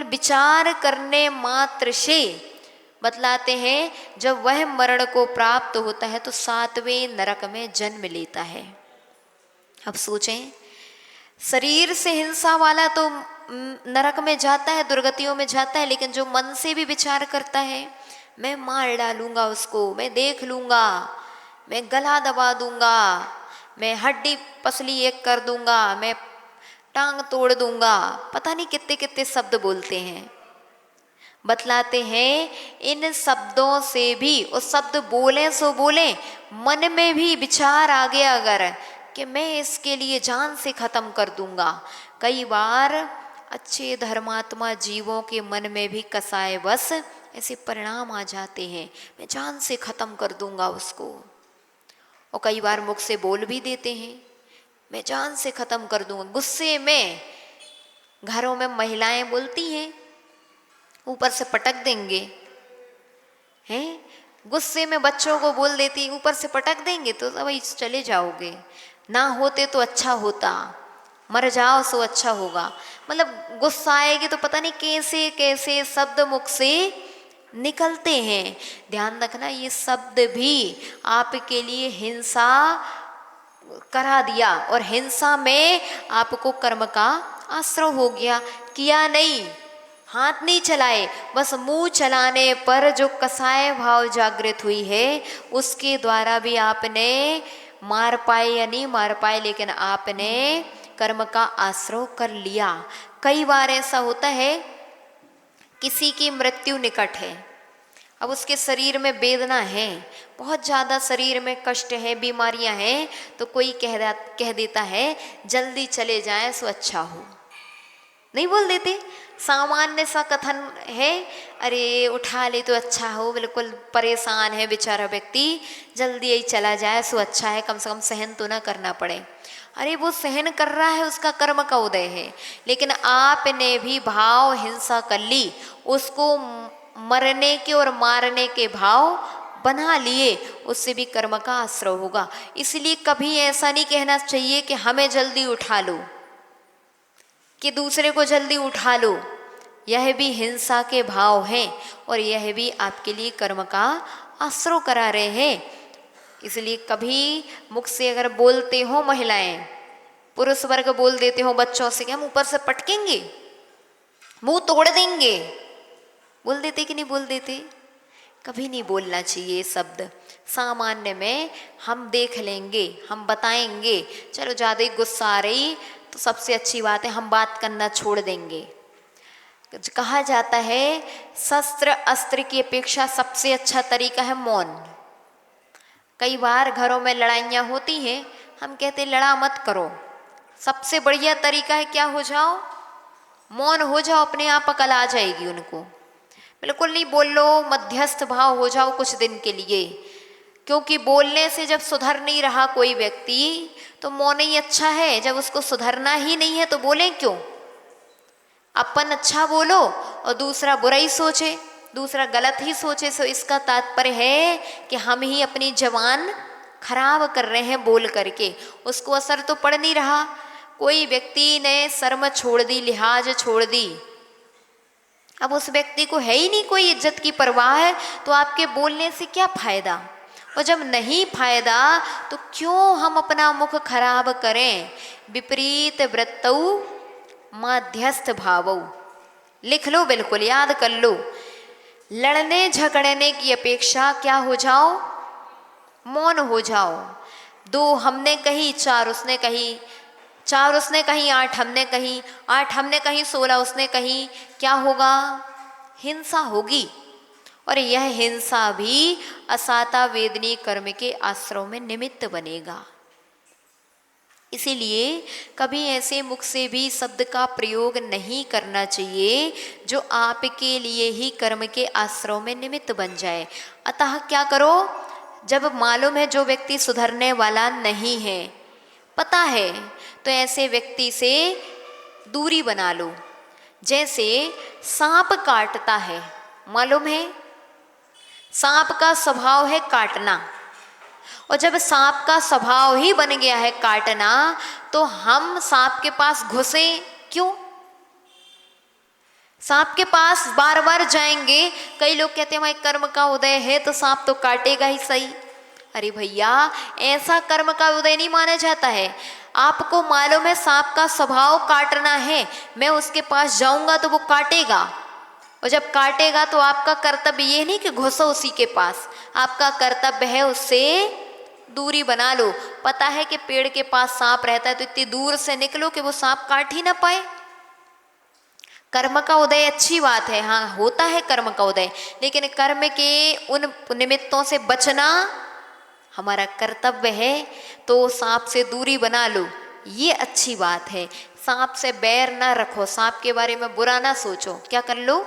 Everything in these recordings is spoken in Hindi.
विचार करने मात्र से बतलाते हैं, जब वह मरण को प्राप्त होता है तो 7वें नरक में जन्म लेता है। अब सोचें, शरीर से हिंसा वाला तो नरक में जाता है, दुर्गतियों में जाता है, लेकिन जो मन से भी विचार करता है, मैं मार डालूंगा उसको, मैं देख लूंगा, मैं गला दबा दूंगा, मैं हड्डी पसली एक कर दूंगा, मैं टांग तोड़ दूंगा, पता नहीं कितने कितने शब्द बोलते हैं। बतलाते हैं इन शब्दों से भी, उस शब्द बोले सो बोले, मन में भी विचार आ गया अगर कि मैं इसके लिए जान से खत्म कर दूंगा। कई बार अच्छे धर्मात्मा जीवों के मन में भी कसाय बस ऐसे परिणाम आ जाते हैं, मैं जान से खत्म कर दूंगा उसको। और कई बार मुख से बोल भी देते हैं, मैं जान से खत्म कर दूंगा। गुस्से में घरों में महिलाएं बोलती हैं, ऊपर से पटक देंगे, हैं? गुस्से में बच्चों को बोल देती, ऊपर से पटक देंगे तो भाई चले जाओगे, ना होते तो अच्छा होता, मर जाओ सो अच्छा होगा। मतलब गुस्सा आएगी तो पता नहीं कैसे कैसे शब्द मुख से निकलते हैं। ध्यान रखना, ये शब्द भी आपके लिए हिंसा करा दिया, और हिंसा में आपको कर्म का आश्रय हो गया। किया नहीं, हाथ नहीं चलाए, बस मुंह चलाने पर जो कसाय भाव जागृत हुई है उसके द्वारा भी आपने मार पाए या नहीं मार पाए, लेकिन आपने कर्म का आश्रय कर लिया। कई बार ऐसा होता है, किसी की मृत्यु निकट है, अब उसके शरीर में वेदना है, बहुत ज़्यादा शरीर में कष्ट है, बीमारियां हैं, तो कोई कह देता है जल्दी चले जाएं सो अच्छा हो। नहीं बोल देते, सामान्य सा कथन है, अरे उठा ले तो अच्छा हो, बिल्कुल परेशान है बेचारा व्यक्ति, जल्दी ही चला जाए सो अच्छा है, कम से कम सहन तो ना करना पड़े। अरे वो सहन कर रहा है, उसका कर्म का उदय है, लेकिन आपने भी भाव हिंसा कर ली, उसको मरने के और मारने के भाव बना लिए, उससे भी कर्म का आश्रय होगा। इसलिए कभी ऐसा नहीं कहना चाहिए कि हमें जल्दी उठा लो, कि दूसरे को जल्दी उठा लो, यह भी हिंसा के भाव हैं और यह भी आपके लिए कर्म का आश्रय करा रहे हैं। इसलिए कभी मुख से अगर बोलते हो महिलाएं, पुरुष वर्ग बोल देते हो बच्चों से कि हम ऊपर से पटकेंगे, मुंह तोड़ देंगे, बोल देते कि नहीं बोल देते? कभी नहीं बोलना चाहिए शब्द। सामान्य में हम देख लेंगे, हम बताएंगे, चलो ज़्यादा ही गुस्सा आ रही तो सबसे अच्छी बात है हम बात करना छोड़ देंगे। कहा जाता है शस्त्र अस्त्र की अपेक्षा सबसे अच्छा तरीका है मौन। कई बार घरों में लड़ाइयाँ होती हैं, हम कहते लड़ा मत करो, सबसे बढ़िया तरीका है क्या, हो जाओ मौन हो जाओ, अपने आप अकल आ जाएगी उनको। बिल्कुल नहीं बोलो, मध्यस्थ भाव हो जाओ कुछ दिन के लिए, क्योंकि बोलने से जब सुधर नहीं रहा कोई व्यक्ति तो मौन ही अच्छा है। जब उसको सुधरना ही नहीं है तो बोलें क्यों? अपन अच्छा बोलो और दूसरा बुरा ही सोचे, दूसरा गलत ही सोचे, सो इसका तात्पर्य है कि हम ही अपनी जबान खराब कर रहे हैं बोल करके, उसको असर तो पड़ नहीं रहा। कोई व्यक्ति ने शर्म छोड़ दी, लिहाज छोड़ दी, अब उस व्यक्ति को है ही नहीं कोई इज्जत की परवाह है, तो आपके बोलने से क्या फायदा? और जब नहीं फायदा तो क्यों हम अपना मुख खराब करें? विपरीत वृत्तौ माध्यस्थ भावौ, लिख लो, बिल्कुल याद कर लो। लड़ने झगड़ने की अपेक्षा क्या हो जाओ, मौन हो जाओ। 2 हमने कही, 4 उसने कही, 4 उसने कही, 8 हमने कही, 8 हमने कही, 16 उसने कही, क्या होगा? हिंसा होगी। और यह हिंसा भी असाता वेदनी कर्म के आश्रय में निमित्त बनेगा। इसीलिए कभी ऐसे मुख से भी शब्द का प्रयोग नहीं करना चाहिए जो आपके लिए ही कर्म के आश्रय में निमित्त बन जाए। अतः क्या करो, जब मालूम है जो व्यक्ति सुधरने वाला नहीं है, पता है, तो ऐसे व्यक्ति से दूरी बना लो। जैसे सांप काटता है, मालूम है सांप का स्वभाव है काटना, और जब सांप का स्वभाव ही बन गया है काटना, तो हम सांप के पास घुसे क्यों? सांप के पास बार बार जाएंगे। कई लोग कहते हैं भाई कर्म का उदय है तो सांप तो काटेगा ही सही। अरे भैया, ऐसा कर्म का उदय नहीं माना जाता है। आपको मालूम है सांप का स्वभाव काटना है, मैं उसके पास जाऊंगा तो वो काटेगा, और जब काटेगा तो आपका कर्तव्य ये नहीं कि घुसो उसी के पास, आपका कर्तव्य है उससे दूरी बना लो। पता है कि पेड़ के पास सांप रहता है तो इतनी दूर से निकलो कि वो सांप काट ही ना पाए। कर्म का उदय अच्छी बात है, हाँ होता है कर्म का उदय, लेकिन कर्म के उन निमित्तों से बचना हमारा कर्तव्य है। तो सांप से दूरी बना लो, ये अच्छी बात है। सांप से बैर ना रखो, सांप के बारे में बुरा ना सोचो, क्या कर लो,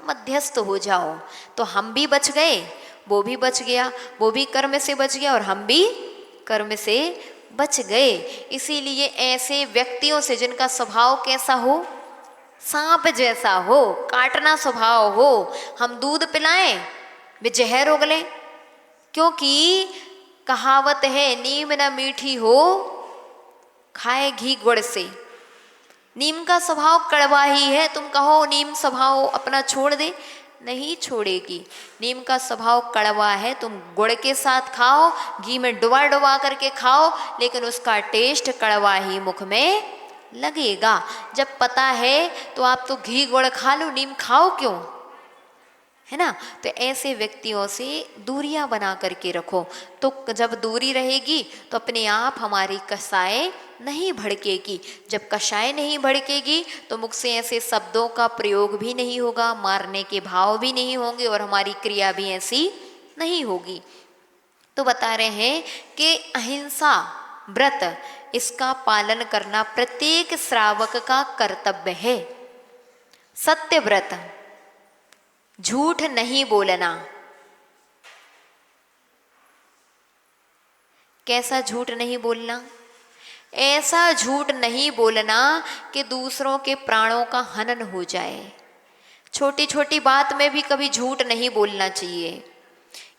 मध्यस्थ हो जाओ। तो हम भी बच गए, वो भी बच गया, वो भी कर्म से बच गया और हम भी कर्म से बच गए। इसीलिए ऐसे व्यक्तियों से जिनका स्वभाव कैसा हो, सांप जैसा हो, काटना स्वभाव हो, हम दूध पिलाएं वे जहर उगले। क्योंकि कहावत है नीम न मीठी हो खाए घी गुड़ से। नीम का स्वभाव कड़वा ही है, तुम कहो नीम स्वभाव अपना छोड़ दे, नहीं छोड़ेगी। नीम का स्वभाव कड़वा है, तुम गुड़ के साथ खाओ, घी में डुबा डुबा करके खाओ, लेकिन उसका टेस्ट कड़वा ही मुख में लगेगा। जब पता है तो आप तो घी गुड़ खा लो, नीम खाओ क्यों, है ना। तो ऐसे व्यक्तियों से दूरियां बना करके रखो। तो जब दूरी रहेगी तो अपने आप हमारी कसाय नहीं भड़केगी। जब कषाय नहीं भड़केगी तो मुख से ऐसे शब्दों का प्रयोग भी नहीं होगा, मारने के भाव भी नहीं होंगे और हमारी क्रिया भी ऐसी नहीं होगी। तो बता रहे हैं कि अहिंसा व्रत, इसका पालन करना प्रत्येक श्रावक का कर्तव्य है। सत्य व्रत, झूठ नहीं बोलना। कैसा झूठ नहीं बोलना, ऐसा झूठ नहीं बोलना कि दूसरों के प्राणों का हनन हो जाए। छोटी छोटी बात में भी कभी झूठ नहीं बोलना चाहिए।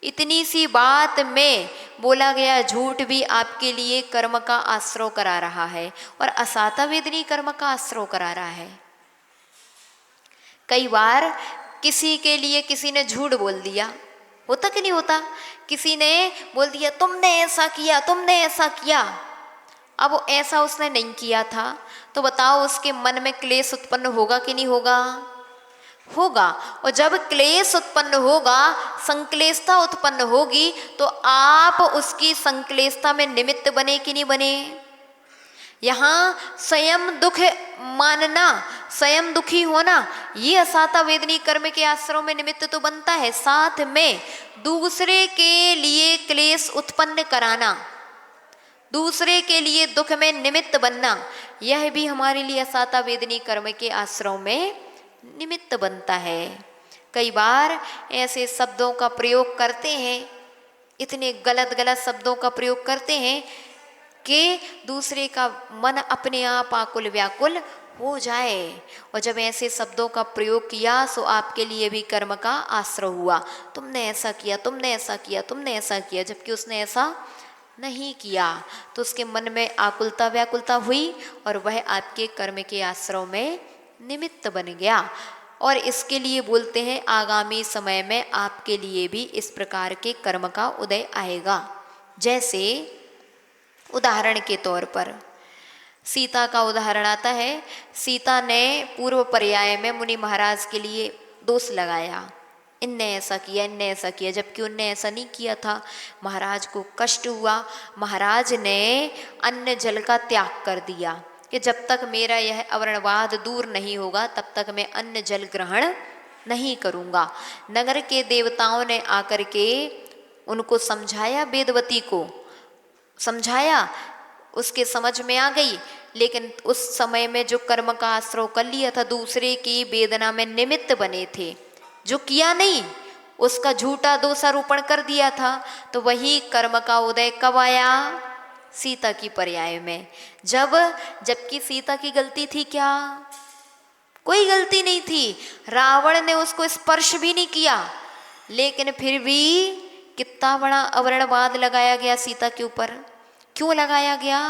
इतनी सी बात में बोला गया झूठ भी आपके लिए कर्म का आश्रय करा रहा है, और असाता वेदनी कर्म का आश्रय करा रहा है। कई बार किसी के लिए किसी ने झूठ बोल दिया, होता कि नहीं होता, किसी ने बोल दिया तुमने ऐसा किया, तुमने ऐसा किया। अब वो ऐसा उसने नहीं किया था, तो बताओ उसके मन में क्लेश उत्पन्न होगा कि नहीं होगा, होगा। और जब क्लेश उत्पन्न होगा, संक्लेशता उत्पन्न होगी, तो आप उसकी संक्लेशता में निमित्त बने कि नहीं बने। यहाँ स्वयं दुख मानना, स्वयं दुखी होना, ये असाता वेदनी कर्म के आश्रय में निमित्त तो बनता है, साथ में दूसरे के लिए क्लेश उत्पन्न कराना, दूसरे के लिए दुख में निमित्त बनना, यह भी हमारे लिए असाता वेदनी कर्म के आश्रय में निमित्त बनता है। कई बार ऐसे शब्दों का प्रयोग करते हैं, इतने गलत गलत शब्दों का प्रयोग करते हैं कि दूसरे का मन अपने आप आकुल व्याकुल हो जाए। और जब ऐसे शब्दों का प्रयोग किया सो आपके लिए भी कर्म का आश्रय हुआ, तुमने ऐसा किया, तुमने ऐसा किया, तुमने ऐसा किया, जबकि उसने ऐसा नहीं किया। तो उसके मन में आकुलता व्याकुलता हुई और वह आपके कर्म के आश्रय में निमित्त बन गया। और इसके लिए बोलते हैं आगामी समय में आपके लिए भी इस प्रकार के कर्म का उदय आएगा। जैसे उदाहरण के तौर पर सीता का उदाहरण आता है। सीता ने पूर्व पर्याय में मुनि महाराज के लिए दोष लगाया, इनने ऐसा किया, इनने ऐसा किया, जबकि उनने ऐसा नहीं किया था। महाराज को कष्ट हुआ, महाराज ने अन्न जल का त्याग कर दिया कि जब तक मेरा यह अवर्णवाद दूर नहीं होगा तब तक मैं अन्न जल ग्रहण नहीं करूँगा। नगर के देवताओं ने आकर के उनको समझाया, वेदवती को समझाया, उसके समझ में आ गई, लेकिन उस समय में जो कर्म का आश्रय कर लिया था, दूसरे की वेदना में निमित्त बने थे, जो किया नहीं उसका झूठा दोषारोपण कर दिया था, तो वही कर्म का उदय कब आया, सीता की पर्याय में। जबकि सीता की गलती थी क्या, कोई गलती नहीं थी, रावण ने उसको स्पर्श भी नहीं किया, लेकिन फिर भी कितना बड़ा अवर्णवाद लगाया गया सीता के ऊपर। क्यों लगाया गया,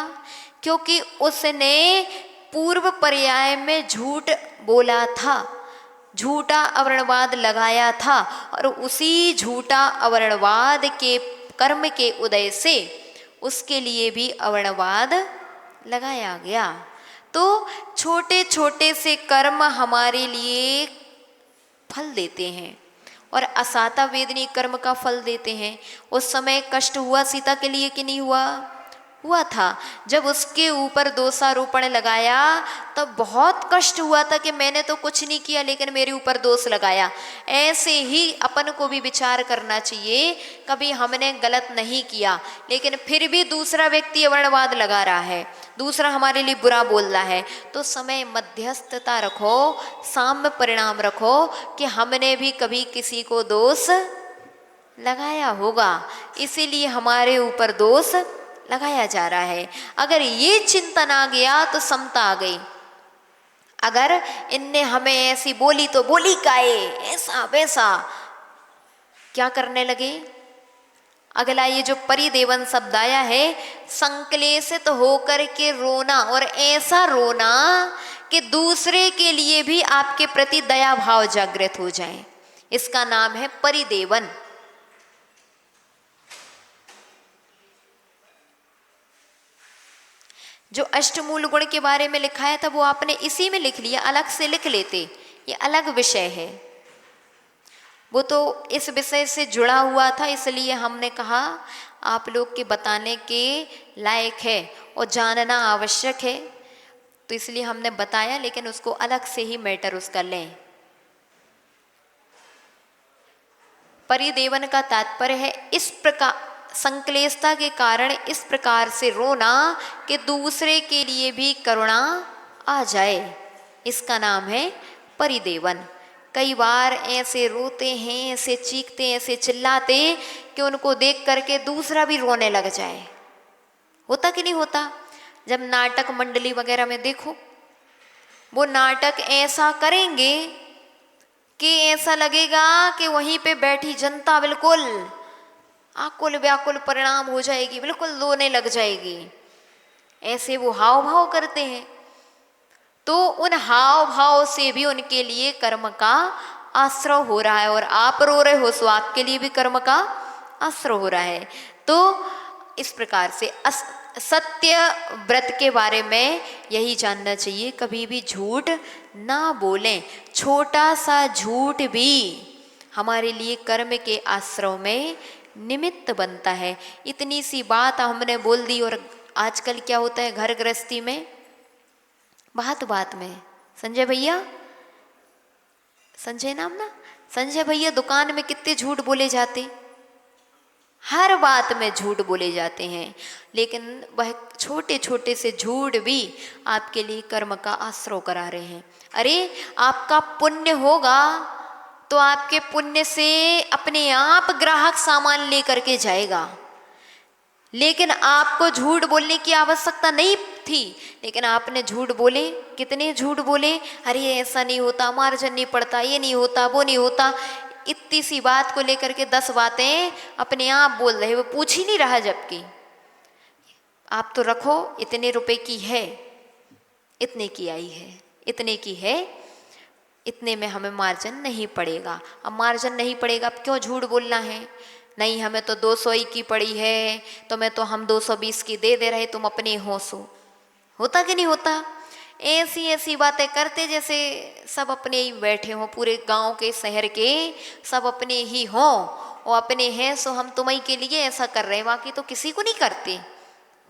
क्योंकि उसने पूर्व पर्याय में झूठ बोला था। झूठा अवर्णवाद लगाया था और उसी झूठा अवर्णवाद के कर्म के उदय से उसके लिए भी अवर्णवाद लगाया गया। तो छोटे छोटे से कर्म हमारे लिए फल देते हैं और असाता वेदनी कर्म का फल देते हैं। उस समय कष्ट हुआ सीता के लिए कि नहीं हुआ? हुआ था। जब उसके ऊपर दोषारोपण लगाया तब बहुत कष्ट हुआ था कि मैंने तो कुछ नहीं किया लेकिन मेरे ऊपर दोष लगाया। ऐसे ही अपन को भी विचार करना चाहिए, कभी हमने गलत नहीं किया लेकिन फिर भी दूसरा व्यक्ति अवर्णवाद लगा रहा है, दूसरा हमारे लिए बुरा बोल रहा है, तो समय मध्यस्थता रखो, साम्य परिणाम रखो कि हमने भी कभी किसी को दोष लगाया होगा, इसीलिए हमारे ऊपर दोष लगाया जा रहा है। अगर ये चिंतन आ गया तो समता आ गई। अगर इनने हमें ऐसी बोली तो बोली काहे, ऐसा वैसा क्या करने लगे? अगला ये जो परिदेवन शब्द आया है, संक्लेशित होकर के रोना, और ऐसा रोना कि दूसरे के लिए भी आपके प्रति दया भाव जागृत हो जाए, इसका नाम है परिदेवन। जो अष्टमूल गुण के बारे में लिखा था वो आपने इसी में लिख लिया, अलग से लिख लेते, ये अलग विषय है। वो तो इस विषय से जुड़ा हुआ था, इसलिए हमने कहा आप लोग के बताने के लायक है और जानना आवश्यक है, तो इसलिए हमने बताया, लेकिन उसको अलग से ही मैटर उसका लें। परिदेवन का तात्पर्य है इस प्रकार संक्लेशता के कारण इस प्रकार से रोना कि दूसरे के लिए भी करुणा आ जाए, इसका नाम है परिदेवन। कई बार ऐसे रोते हैं, ऐसे चीखते, ऐसे चिल्लाते कि उनको देख करके दूसरा भी रोने लग जाए। होता कि नहीं होता? जब नाटक मंडली वगैरह में देखो, वो नाटक ऐसा करेंगे कि ऐसा लगेगा कि वहीं पे बैठी जनता बिल्कुल आकुल व्याकुल परिणाम हो जाएगी, बिल्कुल रोने लग जाएगी। ऐसे वो हाव भाव करते हैं, तो उन हाव भाव से भी उनके लिए कर्म का आश्रय हो रहा है, और आप रो रहे हो सो आपके लिए भी कर्म का आश्रय हो रहा है। तो इस प्रकार से सत्य व्रत के बारे में यही जानना चाहिए, कभी भी झूठ ना बोलें। छोटा सा झूठ भी हमारे लिए कर्म के आश्रय में निमित्त बनता है। इतनी सी बात हमने बोल दी, और आजकल क्या होता है घर गृहस्थी में, बात में संजय भैया, संजय नाम ना, संजय भैया दुकान में कितने झूठ बोले जाते, हर बात में झूठ बोले जाते हैं, लेकिन वह छोटे छोटे से झूठ भी आपके लिए कर्म का आश्रय करा रहे हैं। अरे आपका पुण्य होगा तो आपके पुण्य से अपने आप ग्राहक सामान लेकर के जाएगा, लेकिन आपको झूठ बोलने की आवश्यकता नहीं थी, लेकिन आपने झूठ बोले। कितने झूठ बोले, अरे ऐसा नहीं होता, मार्जिन नहीं पड़ता, ये नहीं होता, वो नहीं होता। इतनी सी बात को लेकर के 10 बातें अपने आप बोल रहे, वो पूछ ही नहीं रहा, जबकि आप तो रखो इतने रुपए की है, इतने की आई है, इतने की है, इतने में हमें मार्जिन नहीं पड़ेगा। अब मार्जिन नहीं पड़ेगा, अब क्यों झूठ बोलना है? नहीं हमें तो 200 ही की पड़ी है, तो मैं तो हम 220 की दे रहे, तुम अपने होशो। होता कि नहीं होता? ऐसी ऐसी बातें करते जैसे सब अपने ही बैठे हों, पूरे गांव के शहर के सब अपने ही हों, और अपने हैं सो हम तुम्हीं के लिए ऐसा कर रहे हैं, बाकी तो किसी को नहीं करते।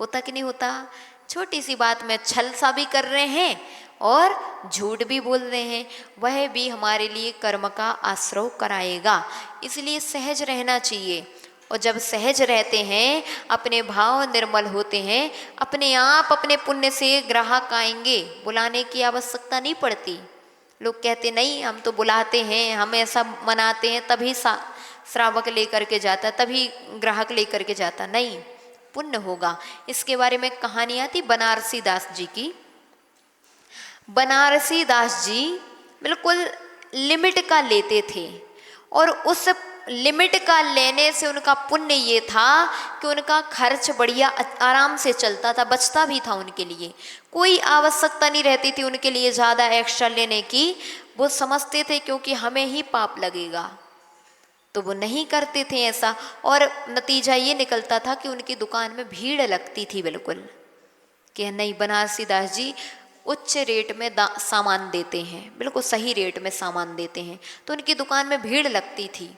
होता कि नहीं होता? छोटी सी बात में छल सा भी कर रहे हैं और झूठ भी बोल रहे हैं, वह भी हमारे लिए कर्म का आश्रय कराएगा। इसलिए सहज रहना चाहिए, और जब सहज रहते हैं, अपने भाव निर्मल होते हैं, अपने आप अपने पुण्य से ग्राहक आएंगे, बुलाने की आवश्यकता नहीं पड़ती। लोग कहते नहीं हम तो बुलाते हैं, हम ऐसा मनाते हैं, तभी श्रावक लेकर के जाता, तभी ग्राहक लेकर के जाता। नहीं, पुण्य होगा। इसके बारे में कहानी आती बनारसी दास जी की। बनारसी दास जी बिल्कुल लिमिट का लेते थे, और उस लिमिट का लेने से उनका पुण्य ये था कि उनका खर्च बढ़िया आराम से चलता था, बचता भी था उनके लिए, कोई आवश्यकता नहीं रहती थी उनके लिए ज़्यादा एक्स्ट्रा लेने की। वो समझते थे क्योंकि हमें ही पाप लगेगा, तो वो नहीं करते थे ऐसा। और नतीजा ये निकलता था कि उनकी दुकान में भीड़ लगती थी बिल्कुल, कि नहीं बनारसी दास जी उच्च रेट में सामान देते हैं, बिल्कुल सही रेट में सामान देते हैं, तो उनकी दुकान में भीड़ लगती थी।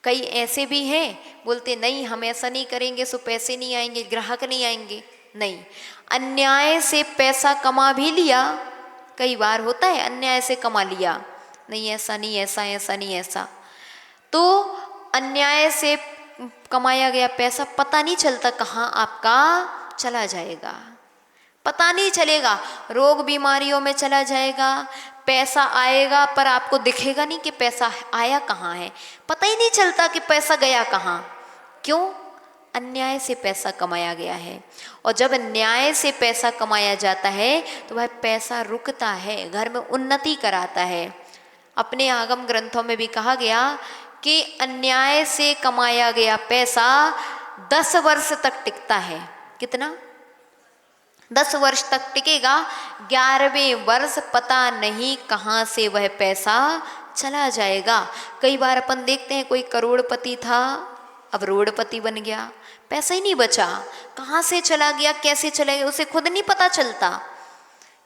कई ऐसे भी हैं बोलते नहीं हम ऐसा नहीं करेंगे सो पैसे नहीं आएंगे, ग्राहक नहीं आएंगे। नहीं, अन्याय से पैसा कमा भी लिया, कई बार होता है अन्याय से कमा लिया, नहीं ऐसा नहीं, ऐसा ऐसा नहीं ऐसा, तो अन्याय से कमाया गया पैसा पता नहीं चलता कहाँ आपका चला जाएगा, पता नहीं चलेगा, रोग बीमारियों में चला जाएगा। पैसा आएगा पर आपको दिखेगा नहीं कि पैसा आया कहाँ है, पता ही नहीं चलता कि पैसा गया कहाँ। क्यों? अन्याय से पैसा कमाया गया है। और जब न्याय से पैसा कमाया जाता है तो वह पैसा रुकता है, घर में उन्नति कराता है। अपने आगम ग्रंथों में भी कहा गया कि अन्याय से कमाया गया पैसा 10 वर्ष तक टिकता है। कितना? 10 वर्ष तक टिकेगा। 11वें वर्ष पता नहीं कहाँ से वह पैसा चला जाएगा। कई बार अपन देखते हैं कोई करोड़पति था, अब रोड़पति बन गया, पैसा ही नहीं बचा, कहाँ से चला गया, कैसे चला गया, उसे खुद नहीं पता चलता।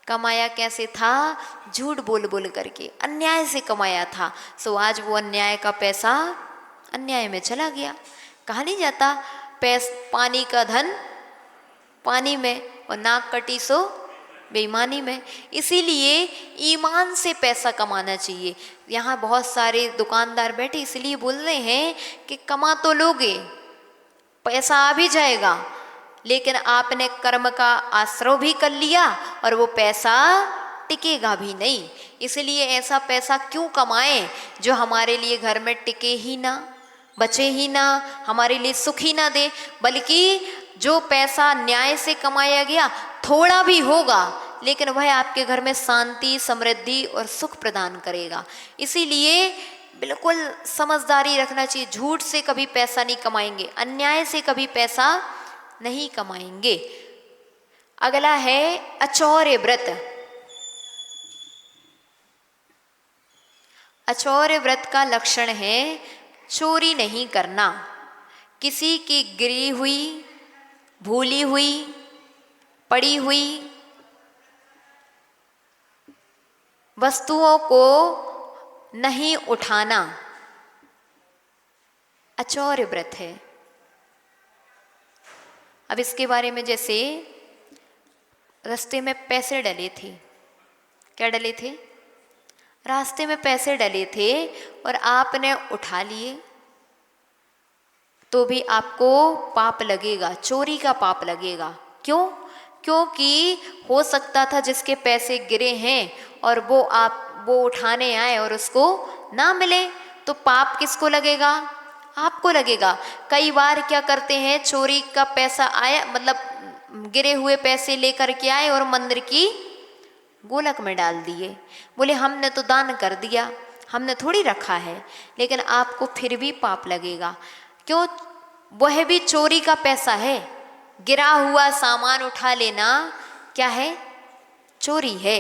कमाया कैसे था? झूठ बोल बोल करके, अन्याय से कमाया था। सो आज वो अन्याय का पैसा अन्याय में चला गया। कहा नहीं जाता पानी का धन पानी में और नाक कटी सो बेईमानी में। इसीलिए ईमान से पैसा कमाना चाहिए। यहाँ बहुत सारे दुकानदार बैठे इसलिए बोल रहे हैं कि कमा तो लोगे, पैसा आ भी जाएगा, लेकिन आपने कर्म का आश्रय भी कर लिया और वो पैसा टिकेगा भी नहीं। इसलिए ऐसा पैसा क्यों कमाएं जो हमारे लिए घर में टिके ही ना, बचे ही ना, हमारे लिए सुख ही ना दे। बल्कि जो पैसा न्याय से कमाया गया थोड़ा भी होगा, लेकिन वह आपके घर में शांति, समृद्धि और सुख प्रदान करेगा। इसीलिए बिल्कुल समझदारी रखना चाहिए। झूठ से कभी पैसा नहीं कमाएंगे, अन्याय से कभी पैसा नहीं कमाएंगे। अगला है अचौर्य व्रत। अचौर्य व्रत का लक्षण है चोरी नहीं करना, किसी की गिरी हुई, भूली हुई, पड़ी हुई वस्तुओं को नहीं उठाना, अचौर्य व्रत है। अब इसके बारे में, जैसे रास्ते में पैसे डले थे, क्या डले थे? रास्ते में पैसे डले थे और आपने उठा लिए तो भी आपको पाप लगेगा, चोरी का पाप लगेगा। क्यों? क्योंकि हो सकता था जिसके पैसे गिरे हैं और वो उठाने आए और उसको ना मिले, तो पाप किसको लगेगा? आपको लगेगा। कई बार क्या करते हैं, चोरी का पैसा आया, मतलब गिरे हुए पैसे लेकर के आए और मंदिर की गोलक में डाल दिए। बोले हमने तो दान कर दिया, हमने थोड़ी रखा है, लेकिन आपको फिर भी पाप लगेगा। क्यों? वह भी चोरी का पैसा है। गिरा हुआ सामान उठा लेना क्या है? चोरी है।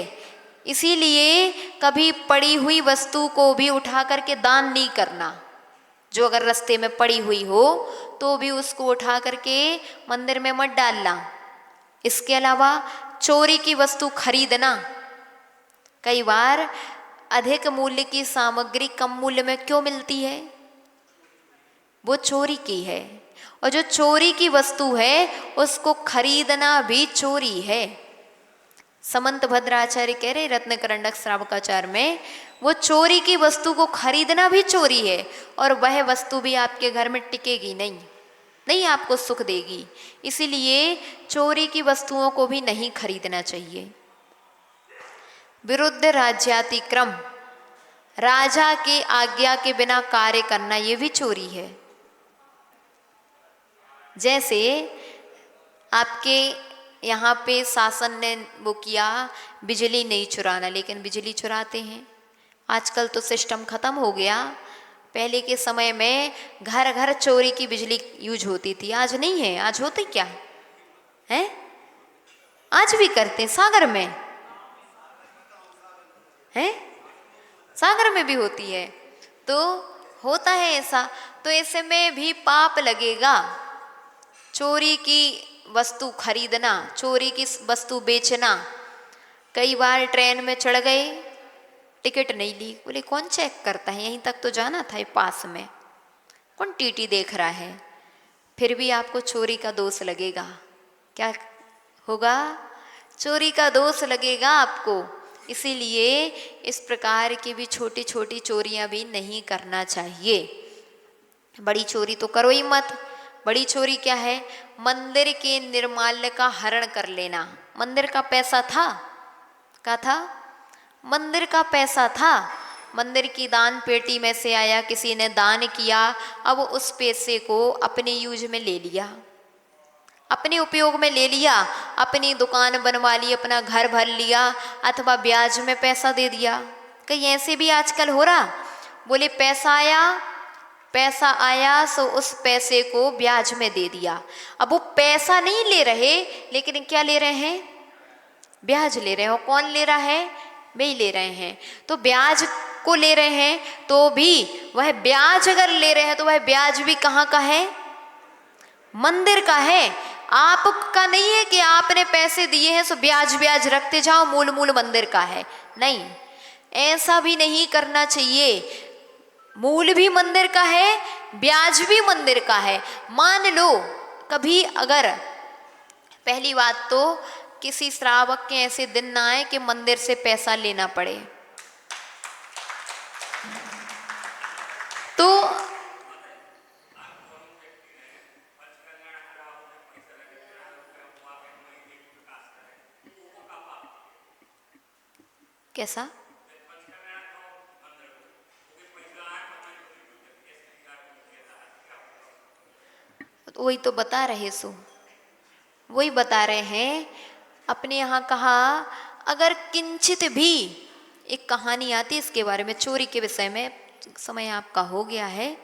इसीलिए कभी पड़ी हुई वस्तु को भी उठा करके दान नहीं करना। जो अगर रास्ते में पड़ी हुई हो तो भी उसको उठा करके मंदिर में मत डालना। इसके अलावा चोरी की वस्तु खरीदना, कई बार अधिक मूल्य की सामग्री कम मूल्य में क्यों मिलती है? वो चोरी की है। और जो चोरी की वस्तु है उसको खरीदना भी चोरी है। समंत भद्राचार्य कह रहे रत्नकरंडक श्रावकाचार्य में, वो चोरी की वस्तु को खरीदना भी चोरी है और वह वस्तु भी आपके घर में टिकेगी नहीं आपको सुख देगी। इसीलिए चोरी की वस्तुओं को भी नहीं खरीदना चाहिए। विरुद्ध राज्यातिक्रम, राजा की आज्ञा के बिना कार्य करना, ये भी चोरी है। जैसे आपके यहाँ पे शासन ने वो किया बिजली नहीं चुराना, लेकिन बिजली चुराते हैं। आजकल तो सिस्टम ख़त्म हो गया, पहले के समय में घर घर चोरी की बिजली यूज होती थी, आज नहीं है। आज होती क्या है? आज भी करते हैं, सागर में है, सागर में भी होती है। तो होता है ऐसा, तो ऐसे में भी पाप लगेगा। चोरी की वस्तु खरीदना, चोरी की वस्तु बेचना। कई बार ट्रेन में चढ़ गए, टिकट नहीं ली, बोले कौन चेक करता है, यहीं तक तो जाना था, ये पास में कौन टीटी देख रहा है। फिर भी आपको चोरी का दोष लगेगा। क्या होगा? चोरी का दोष लगेगा आपको। इसीलिए इस प्रकार की भी छोटी छोटी चोरियां भी नहीं करना चाहिए। बड़ी चोरी तो करो ही मत। बड़ी चोरी क्या है? मंदिर के निर्माल्य का हरण कर लेना। मंदिर का पैसा था, क्या था? मंदिर का पैसा था, मंदिर की दान पेटी में से आया, किसी ने दान किया, अब उस पैसे को अपने यूज में ले लिया, अपने उपयोग में ले लिया, अपनी दुकान बनवा ली, अपना घर भर लिया, अथवा ब्याज में पैसा दे दिया। कहीं ऐसे भी आजकल हो रहा, बोले पैसा आया सो उस पैसे को ब्याज में दे दिया। अब वो पैसा नहीं ले रहे, लेकिन क्या ले रहे हैं? ब्याज ले रहे हैं। और कौन ले रहा है? वे ही ले रहे हैं। तो ब्याज को ले रहे हैं, तो भी वह ब्याज अगर ले रहे हैं तो वह ब्याज भी कहाँ का है? मंदिर का है। आपका नहीं है कि आपने पैसे दिए हैं सो ब्याज ब्याज रखते जाओ, मूल मूल मंदिर का है। नहीं, ऐसा भी नहीं करना चाहिए। मूल भी मंदिर का है, ब्याज भी मंदिर का है। मान लो कभी अगर, पहली बात तो किसी श्रावक के ऐसे दिन ना आए कि मंदिर से पैसा लेना पड़े। तो कैसा? वही तो बता रहे सो, वही बता रहे हैं। अपने यहाँ कहा, अगर किंचित भी, एक कहानी आती है इसके बारे में, चोरी के विषय में, समय आपका हो गया है।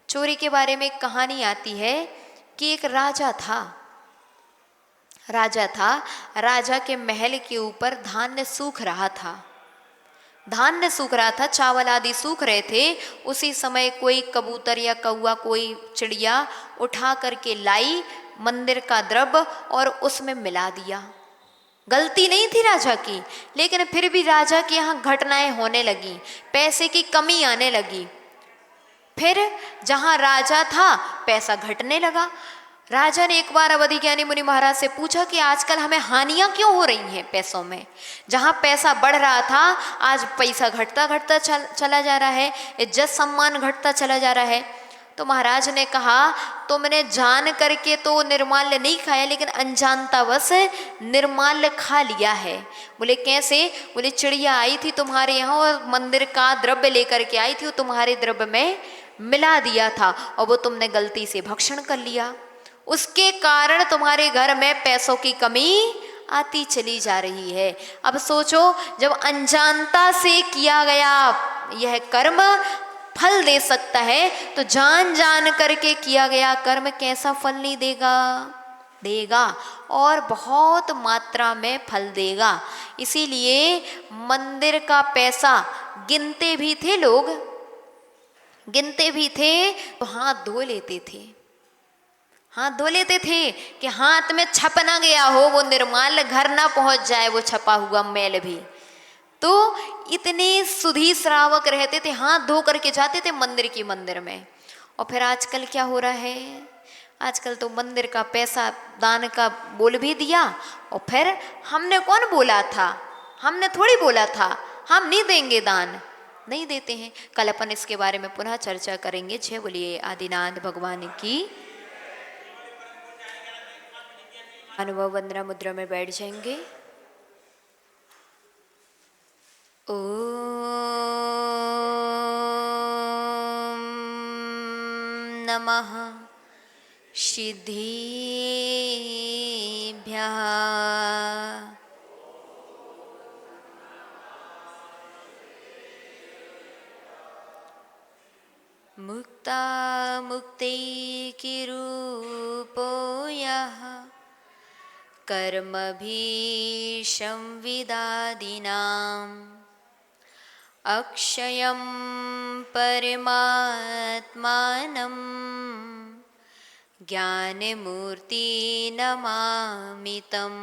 चोरी के बारे में एक कहानी आती है कि एक राजा था। राजा के महल के ऊपर धान्य सूख रहा था। धान्य सूख रहा था, चावल आदि सूख रहे थे। उसी समय कोई कबूतर या कौवा, कोई चिड़िया उठा करके लाई मंदिर का द्रव्य और उसमें मिला दिया। गलती नहीं थी राजा की, लेकिन फिर भी राजा के यहाँ घटनाएं होने लगी, पैसे की कमी आने लगी। फिर जहाँ राजा था पैसा घटने लगा। राजा ने एक बार अवधि ज्ञानी मुनि महाराज से पूछा कि आजकल हमें हानियां क्यों हो रही हैं पैसों में? जहाँ पैसा बढ़ रहा था आज पैसा घटता घटता चला जा रहा है, इज्जत सम्मान घटता चला जा रहा है। तो महाराज ने कहा, तुमने जान करके तो निर्माल्य नहीं खाया, लेकिन अनजानतावश निर्माल्य खा लिया है। बोले कैसे? बोले चिड़िया आई थी तुम्हारे यहाँ और मंदिर का द्रव्य लेकर के आई थी, वो तुम्हारे द्रव्य में मिला दिया था और वो तुमने गलती से भक्षण कर लिया। उसके कारण तुम्हारे घर में पैसों की कमी आती चली जा रही है। अब सोचो, जब अनजानता से किया गया यह कर्म फल दे सकता है, तो जान जान करके किया गया कर्म कैसा फल नहीं देगा? देगा, और बहुत मात्रा में फल देगा। इसीलिए मंदिर का पैसा गिनते भी थे लोग, गिनते भी थे तो हाथ धो लेते थे, हाथ धो लेते थे कि हाथ में छप ना गया हो, वो निर्माल्य घर ना पहुंच जाए, वो छपा हुआ मैल भी। तो इतने सुधी श्रावक रहते थे, हाथ धो करके जाते थे मंदिर में। और फिर आजकल क्या हो रहा है? आजकल तो मंदिर का पैसा दान का बोल भी दिया, और फिर हमने कौन बोला था? हमने थोड़ी बोला था हम नहीं देंगे दान, नहीं देते हैं। कल अपन इसके बारे में पुनः चर्चा करेंगे। जय बोलिए आदिनाथ भगवान की। अनुभव वंदना मुद्रा में बैठ जाएंगे। ओम नमः सिद्धिभ्यः। मुक्ता मुक्तैकिरूपो यः कर्मभिसंविदादिनाम् अक्षयं परमात्मानं ज्ञानमूर्तिनमामि तं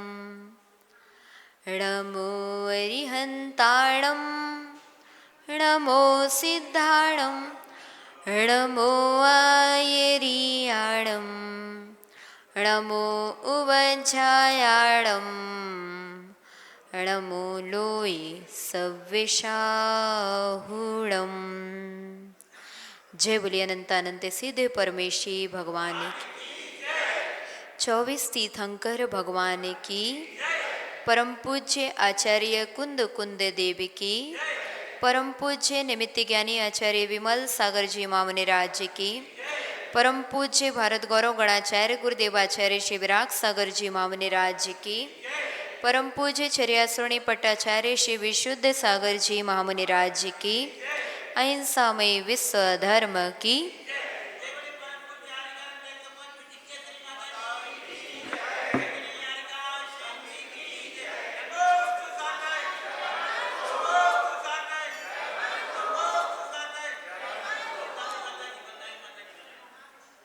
नमो अरिहन्ताणं नमो सिद्धाणं नमो आयरियाणं नमो उवज्जायाणं नमो लोये सव्यसाहुणम्। जय बोलिए अनंतानंत सिद्ध परमेशी भगवान की। 24 तीर्थंकर भगवान की। परम पूज्य आचार्य कुंद कुंद देव की। परम पूज्य निमित्त ज्ञानी आचार्य विमल सागर जी मामने राज्य की। परम पूज्य भारत गौरव गणाचार्य गुरुदेवाचार्य शिवराग सागर जी मामने राज्य की। परम पूज्य चर्यासुरणी पट्टाचार्य श्री विशुद्ध सागर जी महामुनि राज्य की। अहिंसामय विश्व धर्म की।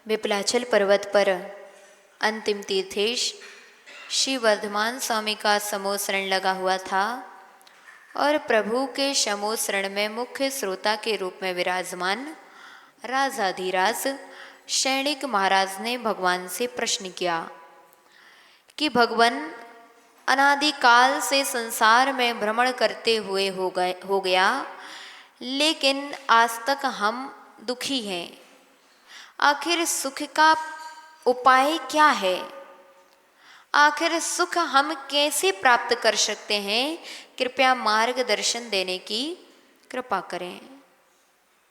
विपलाचल पर्वत पर अंतिम तीर्थेश श्री वर्धमान स्वामी का समोसरण लगा हुआ था और प्रभु के समोसरण में मुख्य श्रोता के रूप में विराजमान राजाधिराज शैणिक महाराज ने भगवान से प्रश्न किया कि भगवान अनादिकाल से संसार में भ्रमण करते हुए हो गया, लेकिन आज तक हम दुखी हैं। आखिर सुख का उपाय क्या है? आखिर सुख हम कैसे प्राप्त कर सकते हैं? कृपया मार्गदर्शन देने की कृपा करें।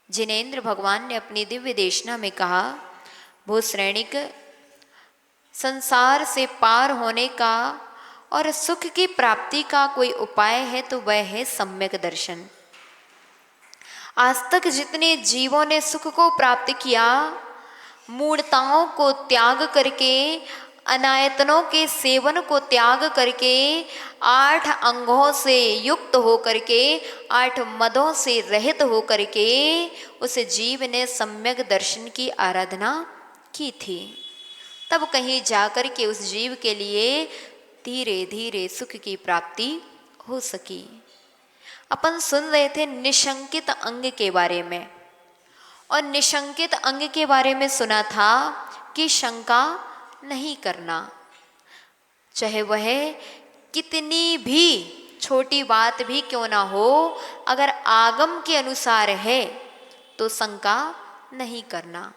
जिनेन्द्र भगवान ने अपनी दिव्य देशना में कहा, भूश्रेणिक, संसार से पार होने का और सुख की प्राप्ति का कोई उपाय है तो वह है सम्यक दर्शन। आज तक जितने जीवों ने सुख को प्राप्त किया, मूढ़ताओं को त्याग करके, अनायतनों के सेवन को त्याग करके, 8 अंगों से युक्त हो करके, 8 मदों से रहित हो करके उस जीव ने सम्यक दर्शन की आराधना की थी। तब कहीं जाकर के उस जीव के लिए धीरे धीरे सुख की प्राप्ति हो सकी। अपन सुन रहे थे निशंकित अंग के बारे में, और निशंकित अंग के बारे में सुना था कि शंका नहीं करना, चाहे वह कितनी भी छोटी बात भी क्यों ना हो, अगर आगम के अनुसार है तो शंका नहीं करना।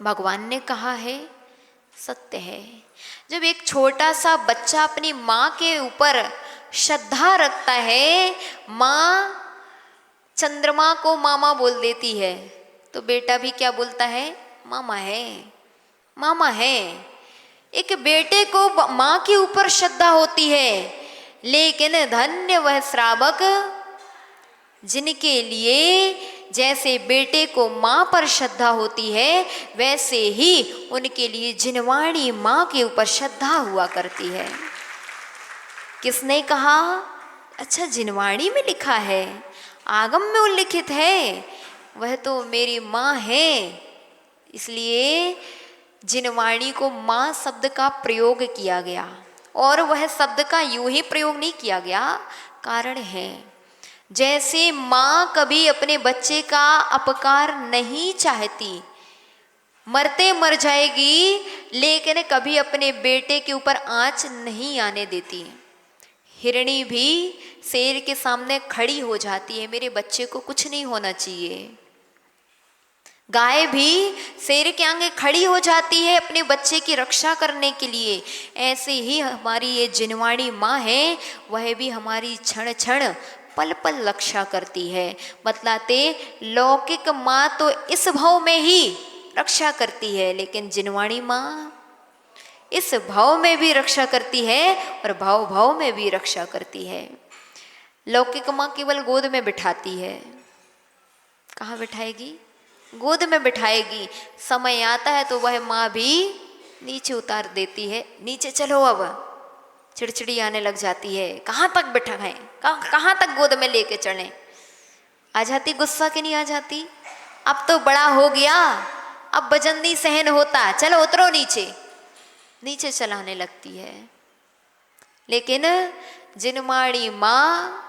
भगवान ने कहा है, सत्य है। जब एक छोटा सा बच्चा अपनी माँ के ऊपर श्रद्धा रखता है, माँ चंद्रमा को मामा बोल देती है, तो बेटा भी क्या बोलता है? मामा है, मामा है। एक बेटे को माँ के ऊपर श्रद्धा होती है, लेकिन धन्य वह श्रावक जिनके लिए जैसे बेटे को माँ पर श्रद्धा होती है, वैसे ही उनके लिए जिनवाणी माँ के ऊपर श्रद्धा हुआ करती है। किसने कहा? अच्छा, जिनवाणी में लिखा है, आगम में उल्लिखित है, वह तो मेरी माँ है। इसलिए जिनवाणी को माँ शब्द का प्रयोग किया गया, और वह शब्द का यूं ही प्रयोग नहीं किया गया, कारण है। जैसे माँ कभी अपने बच्चे का अपकार नहीं चाहती, मरते मर जाएगी, लेकिन कभी अपने बेटे के ऊपर आंच नहीं आने देती। हिरणी भी शेर के सामने खड़ी हो जाती है, मेरे बच्चे को कुछ नहीं होना चाहिए। गाय भी शेर के आगे खड़ी हो जाती है अपने बच्चे की रक्षा करने के लिए। ऐसे ही हमारी ये जिनवाणी माँ है, वह भी हमारी क्षण क्षण पल पल रक्षा करती है। बतलाते लौकिक माँ तो इस भाव में ही रक्षा करती है, लेकिन जिनवाणी माँ इस भाव में भी रक्षा करती है और भाव भाव में भी रक्षा करती है। लौकिक माँ केवल गोद में बिठाती है, कहाँ बिठाएगी? गोद में बिठाएगी, समय आता है तो वह माँ भी नीचे उतार देती है, नीचे चलो अब, चिड़चिड़ी आने लग जाती है, कहाँ तक बिठाएं, कहाँ तक गोद में लेके चढ़े। आ जाती गुस्सा कि नहीं आ जाती? अब तो बड़ा हो गया, अब वजन नहीं सहन होता, चलो उतरो नीचे, नीचे चलाने लगती है। लेकिन जिनवाणी माँ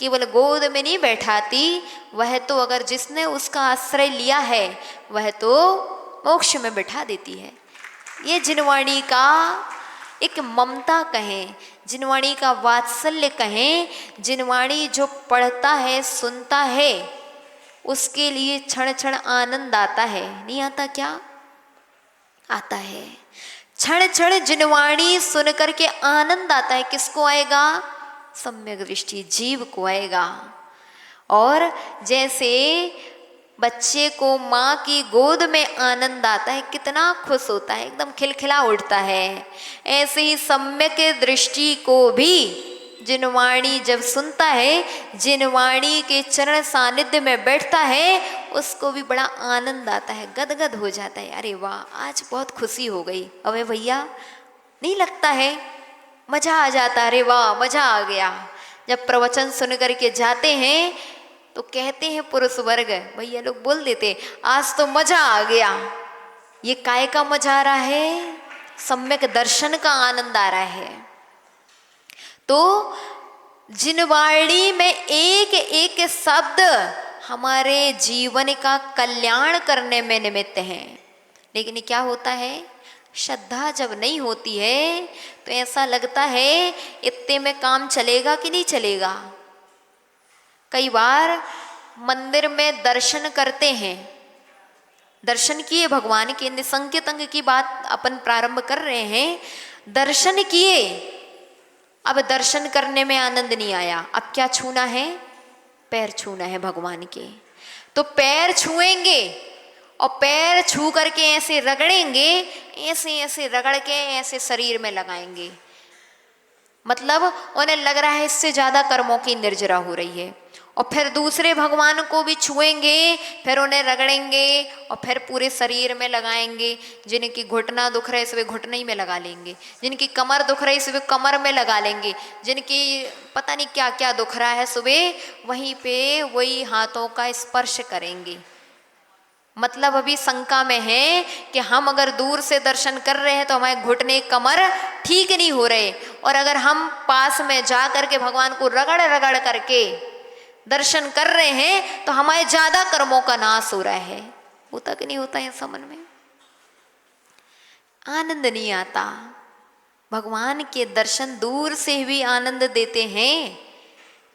केवल गोद में नहीं बैठाती, वह तो अगर जिसने उसका आश्रय लिया है वह तो मोक्ष में बैठा देती है। ये जिनवाणी का एक ममता कहें, जिनवाणी का वात्सल्य कहें। जिनवाणी जो पढ़ता है सुनता है उसके लिए क्षण क्षण आनंद आता है, नहीं आता क्या? आता है। क्षण क्षण जिनवाणी सुन करके आनंद आता है। किसको आएगा? सम्यक दृष्टि जीव को आएगा। और जैसे बच्चे को माँ की गोद में आनंद आता है, कितना खुश होता है, एकदम खिलखिला उठता है, ऐसे ही सम्यक दृष्टि को भी जिनवाणी जब सुनता है, जिनवाणी के चरण सानिध्य में बैठता है, उसको भी बड़ा आनंद आता है, गदगद हो जाता है। अरे वाह, आज बहुत खुशी हो गई। अबे भैया नहीं लगता है, मजा आ जाता, अरे वाह मजा आ गया। जब प्रवचन सुन करके जाते हैं तो कहते हैं पुरुष वर्ग, भैया लोग बोल देते आज तो मजा आ गया। ये काय का मजा आ रहा है? सम्यक दर्शन का आनंद आ रहा है। तो जिनवाणी में एक एक शब्द हमारे जीवन का कल्याण करने में निमित्त है। लेकिन क्या होता है, श्रद्धा जब नहीं होती है तो ऐसा लगता है इतने में काम चलेगा कि नहीं चलेगा। कई बार मंदिर में दर्शन करते हैं, दर्शन किए भगवान के, निसंकेत अंग की बात अपन प्रारंभ कर रहे हैं। दर्शन किए, अब दर्शन करने में आनंद नहीं आया, अब क्या छूना है? पैर छूना है भगवान के। तो पैर छुएंगे और पैर छू करके ऐसे रगड़ेंगे, ऐसे ऐसे रगड़ के ऐसे शरीर में लगाएंगे, मतलब उन्हें लग रहा है इससे ज्यादा कर्मों की निर्जरा हो रही है। और फिर दूसरे भगवान को भी छुएंगे, फिर उन्हें रगड़ेंगे और फिर पूरे शरीर में लगाएंगे। जिनकी घुटना दुख रहे सुबह घुटने ही में लगा लेंगे, जिनकी कमर दुख रही सुबह कमर में लगा लेंगे, जिनकी पता नहीं क्या क्या दुख रहा है सुबह वहीं पे वही हाथों का स्पर्श करेंगे। मतलब अभी शंका में है कि हम अगर दूर से दर्शन कर रहे हैं तो हमारे घुटने कमर ठीक नहीं हो रहे, और अगर हम पास में जा करके भगवान को रगड़ रगड़ करके दर्शन कर रहे हैं तो हमारे ज्यादा कर्मों का नाश हो रहा है। होता कि नहीं होता है? समझ में आनंद नहीं आता। भगवान के दर्शन दूर से भी आनंद देते हैं,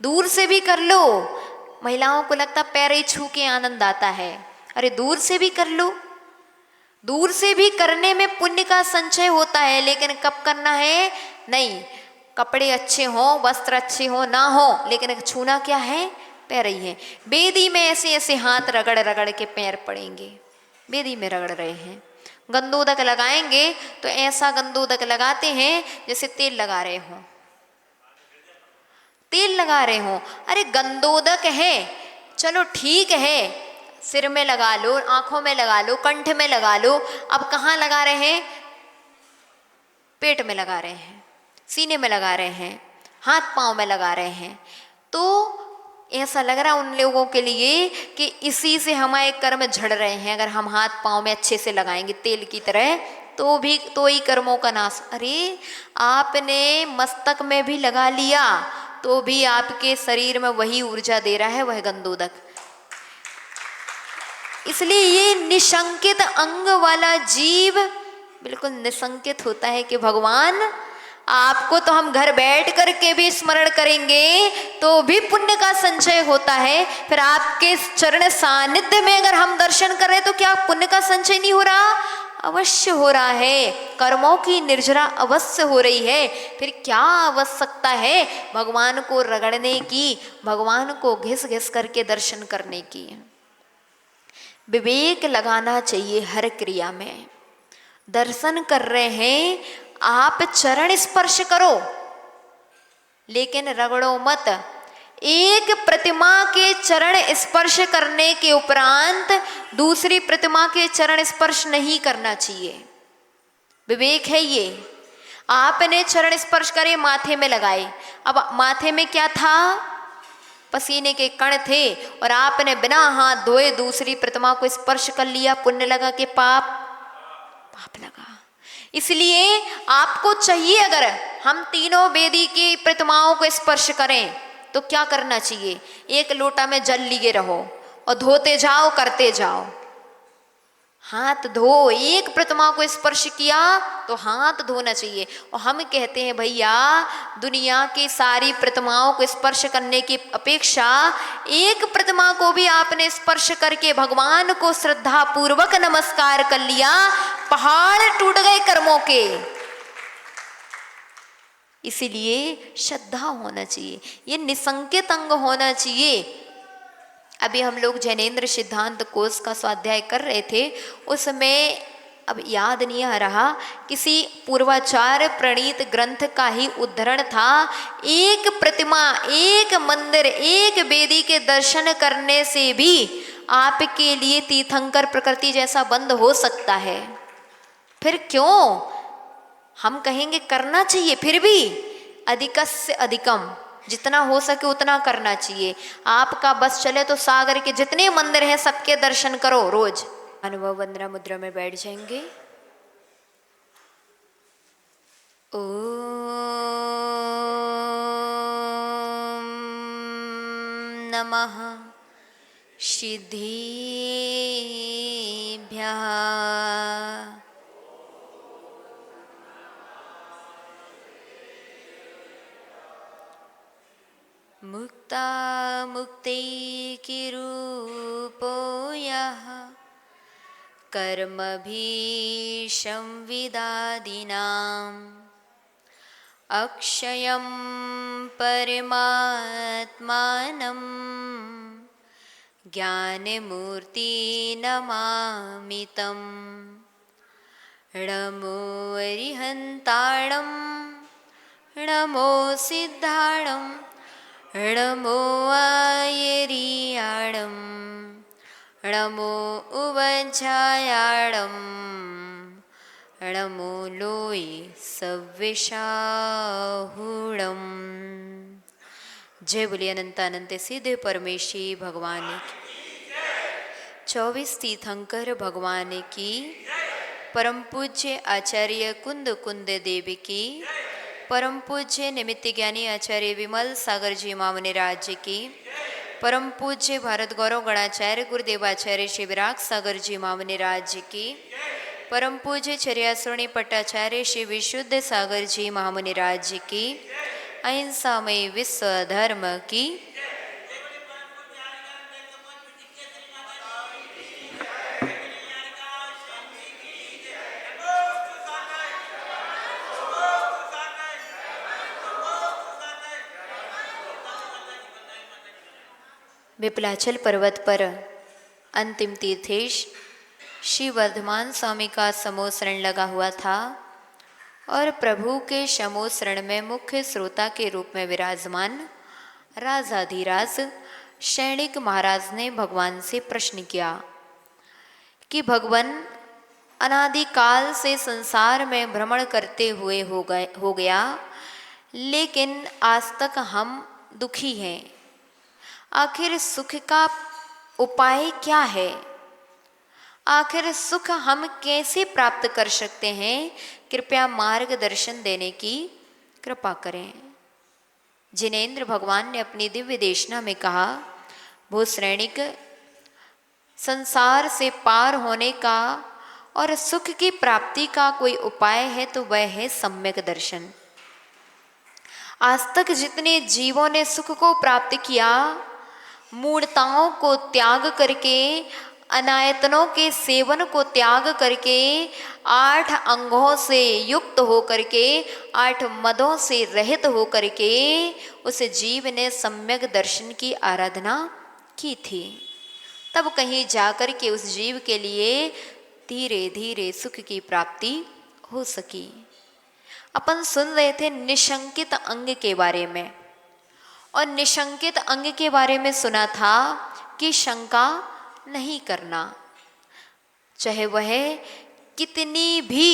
दूर से भी कर लो। महिलाओं को लगता पैर ही छू के आनंद आता है, अरे दूर से भी कर लो। दूर से भी करने में पुण्य का संचय होता है, लेकिन कब करना है? नहीं, कपड़े अच्छे हो, वस्त्र अच्छे हो ना हो, लेकिन छूना क्या है? पैर ही है। बेदी में ऐसे ऐसे हाथ रगड़ रगड़ के पैर पड़ेंगे, बेदी में रगड़ रहे हैं। गंदोदक लगाएंगे तो ऐसा गंदोदक लगाते हैं जैसे तेल लगा रहे हो, तेल लगा रहे हो। अरे गंदोदक है, चलो ठीक है, सिर में लगा लो, आंखों में लगा लो, कंठ में लगा लो। अब कहाँ लगा रहे हैं? पेट में लगा रहे हैं, सीने में लगा रहे हैं, हाथ पांव में लगा रहे हैं। तो ऐसा लग रहा है उन लोगों के लिए कि इसी से हमारे कर्म झड़ रहे हैं। अगर हम हाथ पांव में अच्छे से लगाएंगे तेल की तरह तो ही कर्मों का नाश। अरे आपने मस्तक में भी लगा लिया तो भी आपके शरीर में वही ऊर्जा दे रहा है, वह गंदोदक। इसलिए ये निशंकित अंग वाला जीव बिल्कुल निशंकित होता है कि भगवान आपको तो हम घर बैठ करके भी स्मरण करेंगे तो भी पुण्य का संचय होता है। फिर आपके चरण सानिध्य में अगर हम दर्शन कर रहे हैं तो क्या पुण्य का संचय नहीं हो रहा? अवश्य हो रहा है। कर्मों की निर्जरा अवश्य हो रही है। फिर क्या आवश्यकता है भगवान को रगड़ने की, भगवान को घिस घिस करके दर्शन करने की? विवेक लगाना चाहिए हर क्रिया में। दर्शन कर रहे हैं आप, चरण स्पर्श करो लेकिन रगड़ो मत। एक प्रतिमा के चरण स्पर्श करने के उपरांत दूसरी प्रतिमा के चरण स्पर्श नहीं करना चाहिए। विवेक है ये। आपने चरण स्पर्श करे, माथे में लगाए, अब माथे में क्या था? पसीने के कण थे, और आपने बिना हाथ धोए दूसरी प्रतिमा को स्पर्श कर लिया, पुण्य लगा कि पाप? पाप लगा। इसलिए आपको चाहिए, अगर हम तीनों वेदी की प्रतिमाओं को स्पर्श करें तो क्या करना चाहिए? एक लोटा में जल लिए रहो और धोते जाओ, करते जाओ। हाथ धो, एक प्रतिमा को स्पर्श किया तो हाथ धोना चाहिए। और हम कहते हैं भैया, दुनिया की सारी प्रतिमाओं को स्पर्श करने की अपेक्षा एक प्रतिमा को भी आपने स्पर्श करके भगवान को श्रद्धा पूर्वक नमस्कार कर लिया, पहाड़ टूट गए कर्मों के। इसीलिए श्रद्धा होना चाहिए, ये निसंकेत अंग होना चाहिए। अभी हम लोग जैनेन्द्र सिद्धांत कोश का स्वाध्याय कर रहे थे, उसमें अब याद नहीं आ रहा, किसी पूर्वाचार्य प्रणीत ग्रंथ का ही उद्धरण था। एक प्रतिमा, एक मंदिर, एक वेदी के दर्शन करने से भी आपके लिए तीर्थंकर प्रकृति जैसा बंद हो सकता है। फिर क्यों हम कहेंगे करना चाहिए? फिर भी अधिकस्य अधिकम, जितना हो सके उतना करना चाहिए। आपका बस चले तो सागर के जितने मंदिर हैं सबके दर्शन करो रोज। अनुभव वंदना मुद्रा में बैठ जाएंगे। ओम नमः सिद्धिभ्यः। मुक्ता मुक्तैकिरूपो यः कर्मभिः संविदादिनाम् अक्षयं परमात्मानं ज्ञानमूर्तिनमामि तं। नमो अरिहन्ताणं, नमो सिद्धाणं, नमो आयर्याणं, नमो उवज्जायाणं, नमो लोये सव्यसाहूणम्। जय बोलिए अनंतानंत सिद्ध परमेशी भगवान की। 24 तीर्थंकर भगवान की। परम पूज्य आचार्य कुंद कुंद देव की। परम पूज्य निमित्त ज्ञानी आचार्य विमल सागर जी मामने राज्य की। परम पूज्य भारत गौरव गणाचार्य गुरुदेवाचार्य शिवराग सागर जी मामने राज्य की। परम पूज्य चर्यासुरणी पट्टाचार्य श्री विशुद्ध सागर जी महामुनि राज्य की। अहिंसामय विश्व धर्म की। विपलाचल पर्वत पर अंतिम तीर्थेश श्री वर्धमान स्वामी का समूह शरण लगा हुआ था और प्रभु के समूह शरण में मुख्य श्रोता के रूप में विराजमान राजाधिराज सैनिक महाराज ने भगवान से प्रश्न किया कि भगवान, अनादिकाल से संसार में भ्रमण करते हुए हो गया, लेकिन आज तक हम दुखी हैं। आखिर सुख का उपाय क्या है? आखिर सुख हम कैसे प्राप्त कर सकते हैं? कृपया मार्गदर्शन देने की कृपा करें। जिनेन्द्र भगवान ने अपनी दिव्य देशना में कहा, भूश्रेणिक, संसार से पार होने का और सुख की प्राप्ति का कोई उपाय है तो वह है सम्यक दर्शन। आज तक जितने जीवों ने सुख को प्राप्त किया, मूढ़ताओं को त्याग करके, अनायतनों के सेवन को त्याग करके, 8 अंगों से युक्त हो करके, 8 मदों से रहित हो करके उस जीव ने सम्यक दर्शन की आराधना की थी। तब कहीं जाकर के उस जीव के लिए धीरे धीरे सुख की प्राप्ति हो सकी। अपन सुन रहे थे निशंकित अंग के बारे में, और निशंकित अंग के बारे में सुना था कि शंका नहीं करना, चाहे वह कितनी भी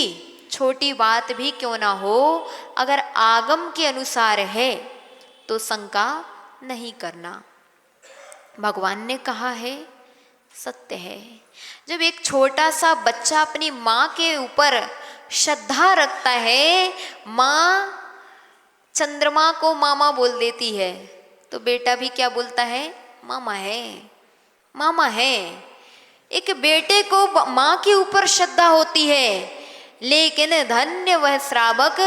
छोटी बात भी क्यों ना हो, अगर आगम के अनुसार है तो शंका नहीं करना। भगवान ने कहा है, सत्य है। जब एक छोटा सा बच्चा अपनी माँ के ऊपर श्रद्धा रखता है, माँ चंद्रमा को मामा बोल देती है, तो बेटा भी क्या बोलता है, मामा है, मामा है। एक बेटे को माँ के ऊपर श्रद्धा होती है, लेकिन धन्य वह श्रावक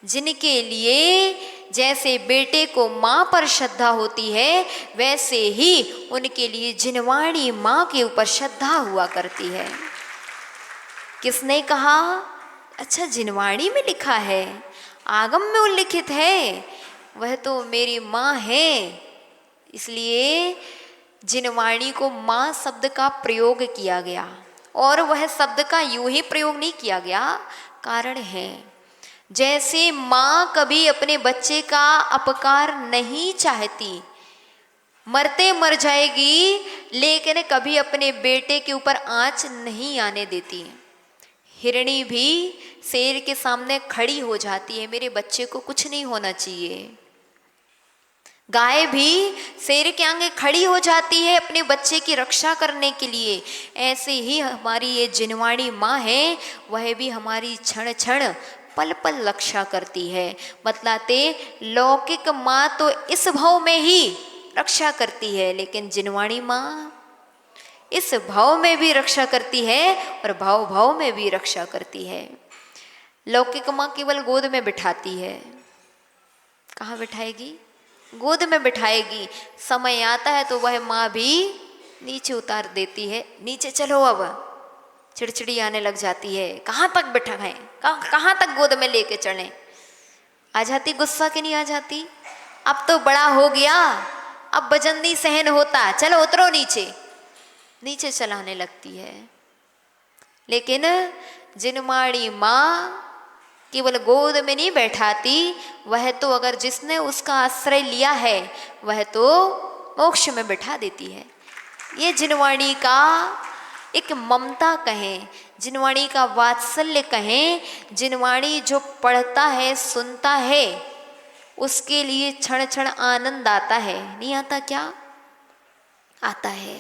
जिनके लिए जैसे बेटे को माँ पर श्रद्धा होती है, वैसे ही उनके लिए जिनवाणी माँ के ऊपर श्रद्धा हुआ करती है। किसने कहा? अच्छा, जिनवाणी में लिखा है, आगम में उल्लिखित है, वह तो मेरी माँ है। इसलिए जिनवाणी को माँ शब्द का प्रयोग किया गया, और वह शब्द का यूं ही प्रयोग नहीं किया गया, कारण है। जैसे माँ कभी अपने बच्चे का अपकार नहीं चाहती, मरते मर जाएगी, लेकिन कभी अपने बेटे के ऊपर आंच नहीं आने देती। हिरणी भी शेर के सामने खड़ी हो जाती है, मेरे बच्चे को कुछ नहीं होना चाहिए। गाय भी शेर के आगे खड़ी हो जाती है अपने बच्चे की रक्षा करने के लिए। ऐसे ही हमारी ये जिनवाणी माँ है, वह भी हमारी क्षण क्षण पल पल रक्षा करती है। बतलाते लौकिक माँ तो इस भाव में ही रक्षा करती है, लेकिन जिनवाणी माँ इस भाव में भी रक्षा करती है और भाव भाव में भी रक्षा करती है। लौकिक माँ केवल गोद में बिठाती है, कहाँ बिठाएगी? गोद में बिठाएगी। समय आता है तो वह माँ भी नीचे उतार देती है, नीचे चलो, अब चिड़चिड़ी आने लग जाती है, कहाँ तक बिठाएं, कहाँ तक गोद में लेके चढ़े। आ जाती गुस्सा कि नहीं आ जाती? अब तो बड़ा हो गया, अब वजन नहीं सहन होता, चलो उतरो नीचे, नीचे चलाने लगती है। लेकिन जिनवाणी माँ केवल गोद में नहीं बैठाती, वह तो अगर जिसने उसका आश्रय लिया है, वह तो मोक्ष में बैठा देती है। ये जिनवाणी का एक ममता कहें, जिनवाणी का वात्सल्य कहें। जिनवाणी जो पढ़ता है, सुनता है, उसके लिए क्षण क्षण आनंद आता है, नहीं आता क्या? आता है।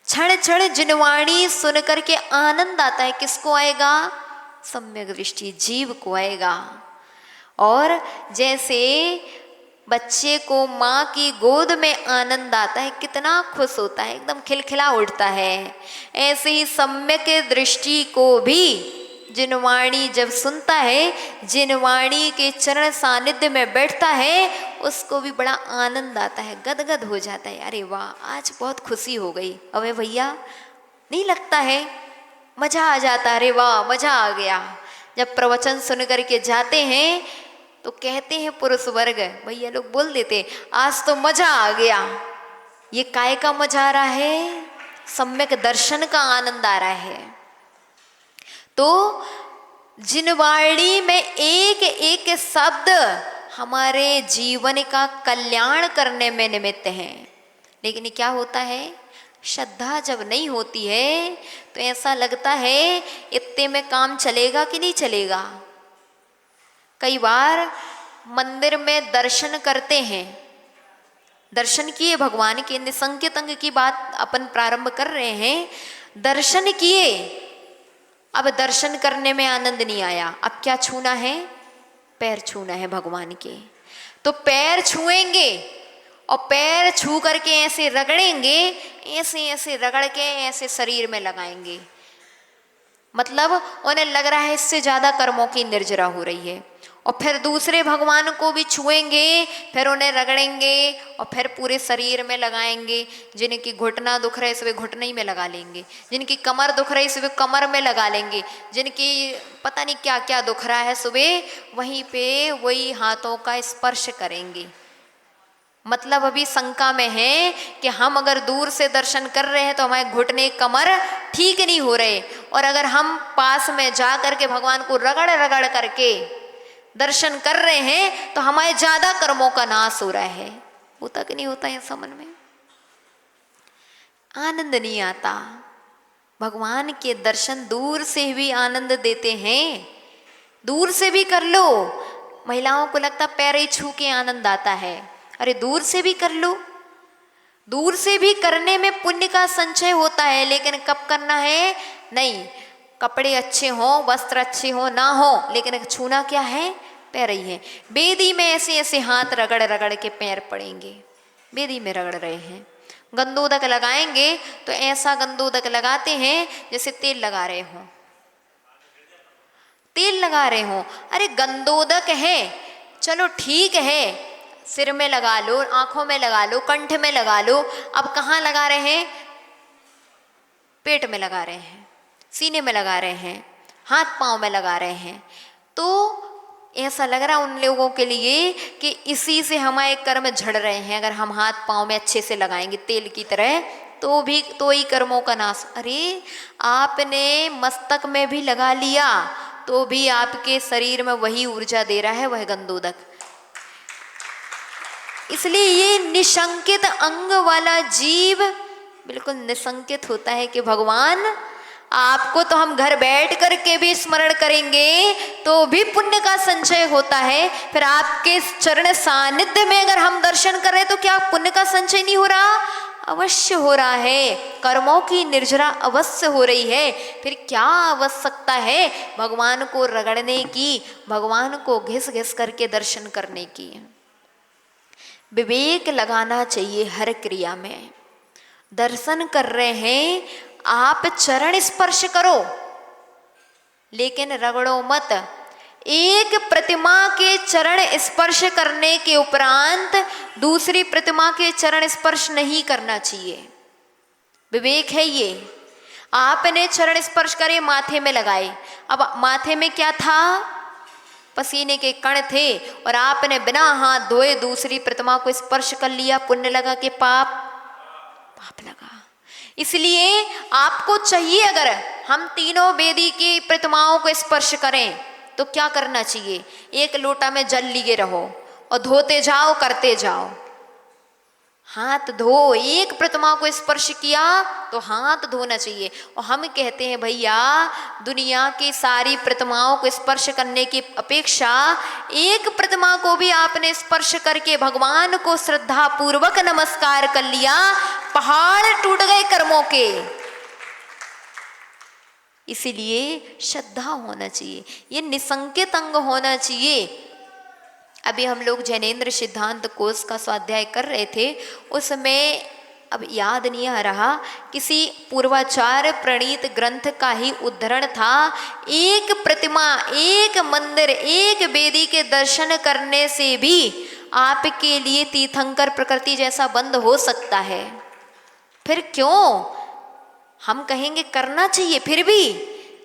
क्षण क्षण जिनवाणी सुन करके आनंद आता है। किसको आएगा? सम्यक दृष्टि जीव को आएगा। और जैसे बच्चे को माँ की गोद में आनंद आता है, कितना खुश होता है, एकदम खिलखिला उठता है, ऐसे ही सम्यक दृष्टि को भी जिनवाणी जब सुनता है, जिनवाणी के चरण सानिध्य में बैठता है, उसको भी बड़ा आनंद आता है, गदगद हो जाता है। अरे वाह, आज बहुत खुशी हो गई। अबे भैया, नहीं लगता है? मजा आ जाता है, अरे वाह मजा आ गया। जब प्रवचन सुन करके जाते हैं तो कहते हैं पुरुष वर्ग, भैया लोग बोल देते, आज तो मजा आ गया। ये काय का मजा आ रहा है? सम्यक दर्शन का आनंद आ रहा है। तो जिनवाणी में एक एक शब्द हमारे जीवन का कल्याण करने में निमित्त है। लेकिन क्या होता है, श्रद्धा जब नहीं होती है तो ऐसा लगता है इतने में काम चलेगा कि नहीं चलेगा। कई बार मंदिर में दर्शन करते हैं, दर्शन किए भगवान के, निसंकित अंग की बात अपन प्रारंभ कर रहे हैं। दर्शन किए, अब दर्शन करने में आनंद नहीं आया, अब क्या छूना है? पैर छूना है भगवान के। तो पैर छुएंगे और पैर छू करके ऐसे रगड़ेंगे, ऐसे ऐसे रगड़ के ऐसे शरीर में लगाएंगे। मतलब उन्हें लग रहा है इससे ज्यादा कर्मों की निर्जरा हो रही है। और फिर दूसरे भगवान को भी छुएंगे, फिर उन्हें रगड़ेंगे और फिर पूरे शरीर में लगाएंगे। जिनकी घुटना दुख रहे सुबह घुटने में लगा लेंगे, जिनकी कमर दुख रही सुबह कमर में लगा लेंगे, जिनकी पता नहीं क्या क्या दुख रहा है सुबह वहीं पे वही हाथों का स्पर्श करेंगे। मतलब अभी शंका में है कि हम अगर दूर से दर्शन कर रहे हैं तो हमारे घुटने कमर ठीक नहीं हो रहे, और अगर हम पास में जा करके भगवान को रगड़ रगड़ करके दर्शन कर रहे हैं तो हमारे ज्यादा कर्मों का नाश हो रहा है। होता कि नहीं होता है ऐसा मन में? आनंद नहीं आता। भगवान के दर्शन दूर से भी आनंद देते हैं, दूर से भी कर लो। महिलाओं को लगता पैर ही छू के आनंद आता है, अरे दूर से भी कर लो। दूर से भी करने में पुण्य का संचय होता है, लेकिन कब करना है? नहीं, कपड़े अच्छे हो, वस्त्र अच्छे हो ना हो, लेकिन छूना क्या है? पैर ही है। बेदी में ऐसे ऐसे हाथ रगड़ रगड़ के पैर पड़ेंगे, बेदी में रगड़ रहे हैं। गंदोदक लगाएंगे तो ऐसा गंदोदक लगाते हैं जैसे तेल लगा रहे हो, तेल लगा रहे हो। अरे गंदोदक है, चलो ठीक है, सिर में लगा लो, आंखों में लगा लो, कंठ में लगा लो। अब कहाँ लगा रहे हैं? पेट में लगा रहे हैं, सीने में लगा रहे हैं, हाथ पांव में लगा रहे हैं। तो ऐसा लग रहा है उन लोगों के लिए कि इसी से हमारे कर्म झड़ रहे हैं। अगर हम हाथ पांव में अच्छे से लगाएंगे तेल की तरह तो ही कर्मों का नाश। अरे आपने मस्तक में भी लगा लिया तो भी आपके शरीर में वही ऊर्जा दे रहा है, वह गंदोदक। इसलिए ये निशंकित अंग वाला जीव बिल्कुल निशंकित होता है कि भगवान आपको तो हम घर बैठ करके भी स्मरण करेंगे तो भी पुण्य का संचय होता है। फिर आपके चरण सानिध्य में अगर हम दर्शन कर रहे हैं तो क्या पुण्य का संचय नहीं हो रहा? अवश्य हो रहा है। कर्मों की निर्जरा अवश्य हो रही है। फिर क्या आवश्यकता है भगवान को रगड़ने की, भगवान को घिस घिस करके दर्शन करने की? विवेक लगाना चाहिए हर क्रिया में। दर्शन कर रहे हैं, आप चरण स्पर्श करो लेकिन रगड़ो मत। एक प्रतिमा के चरण स्पर्श करने के उपरांत दूसरी प्रतिमा के चरण स्पर्श नहीं करना चाहिए। विवेक है ये। आपने चरण स्पर्श करे, माथे में लगाए, अब माथे में क्या था? पसीने के कण थे, और आपने बिना हाथ धोए दूसरी प्रतिमा को स्पर्श कर लिया, पुण्य लगा कि पाप? पाप लगा। इसलिए आपको चाहिए अगर हम तीनों वेदी की प्रतिमाओं को स्पर्श करें तो क्या करना चाहिए? एक लोटा में जल लिए रहो और धोते जाओ, करते जाओ। हाथ धो, एक प्रतिमा को स्पर्श किया तो हाथ धोना चाहिए। और हम कहते हैं भैया दुनिया की सारी प्रतिमाओं को स्पर्श करने की अपेक्षा एक प्रतिमा को भी आपने स्पर्श करके भगवान को श्रद्धा पूर्वक नमस्कार कर लिया, पहाड़ टूट गए कर्मों के। इसीलिए श्रद्धा होना चाहिए, ये निसंकित अंग होना चाहिए। अभी हम लोग जैनेन्द्र सिद्धांत कोश का स्वाध्याय कर रहे थे, उसमें अब याद नहीं आ रहा, किसी पूर्वाचार्य प्रणीत ग्रंथ का ही उद्धरण था। एक प्रतिमा, एक मंदिर, एक वेदी के दर्शन करने से भी आपके लिए तीर्थंकर प्रकृति जैसा बंद हो सकता है। फिर क्यों हम कहेंगे करना चाहिए? फिर भी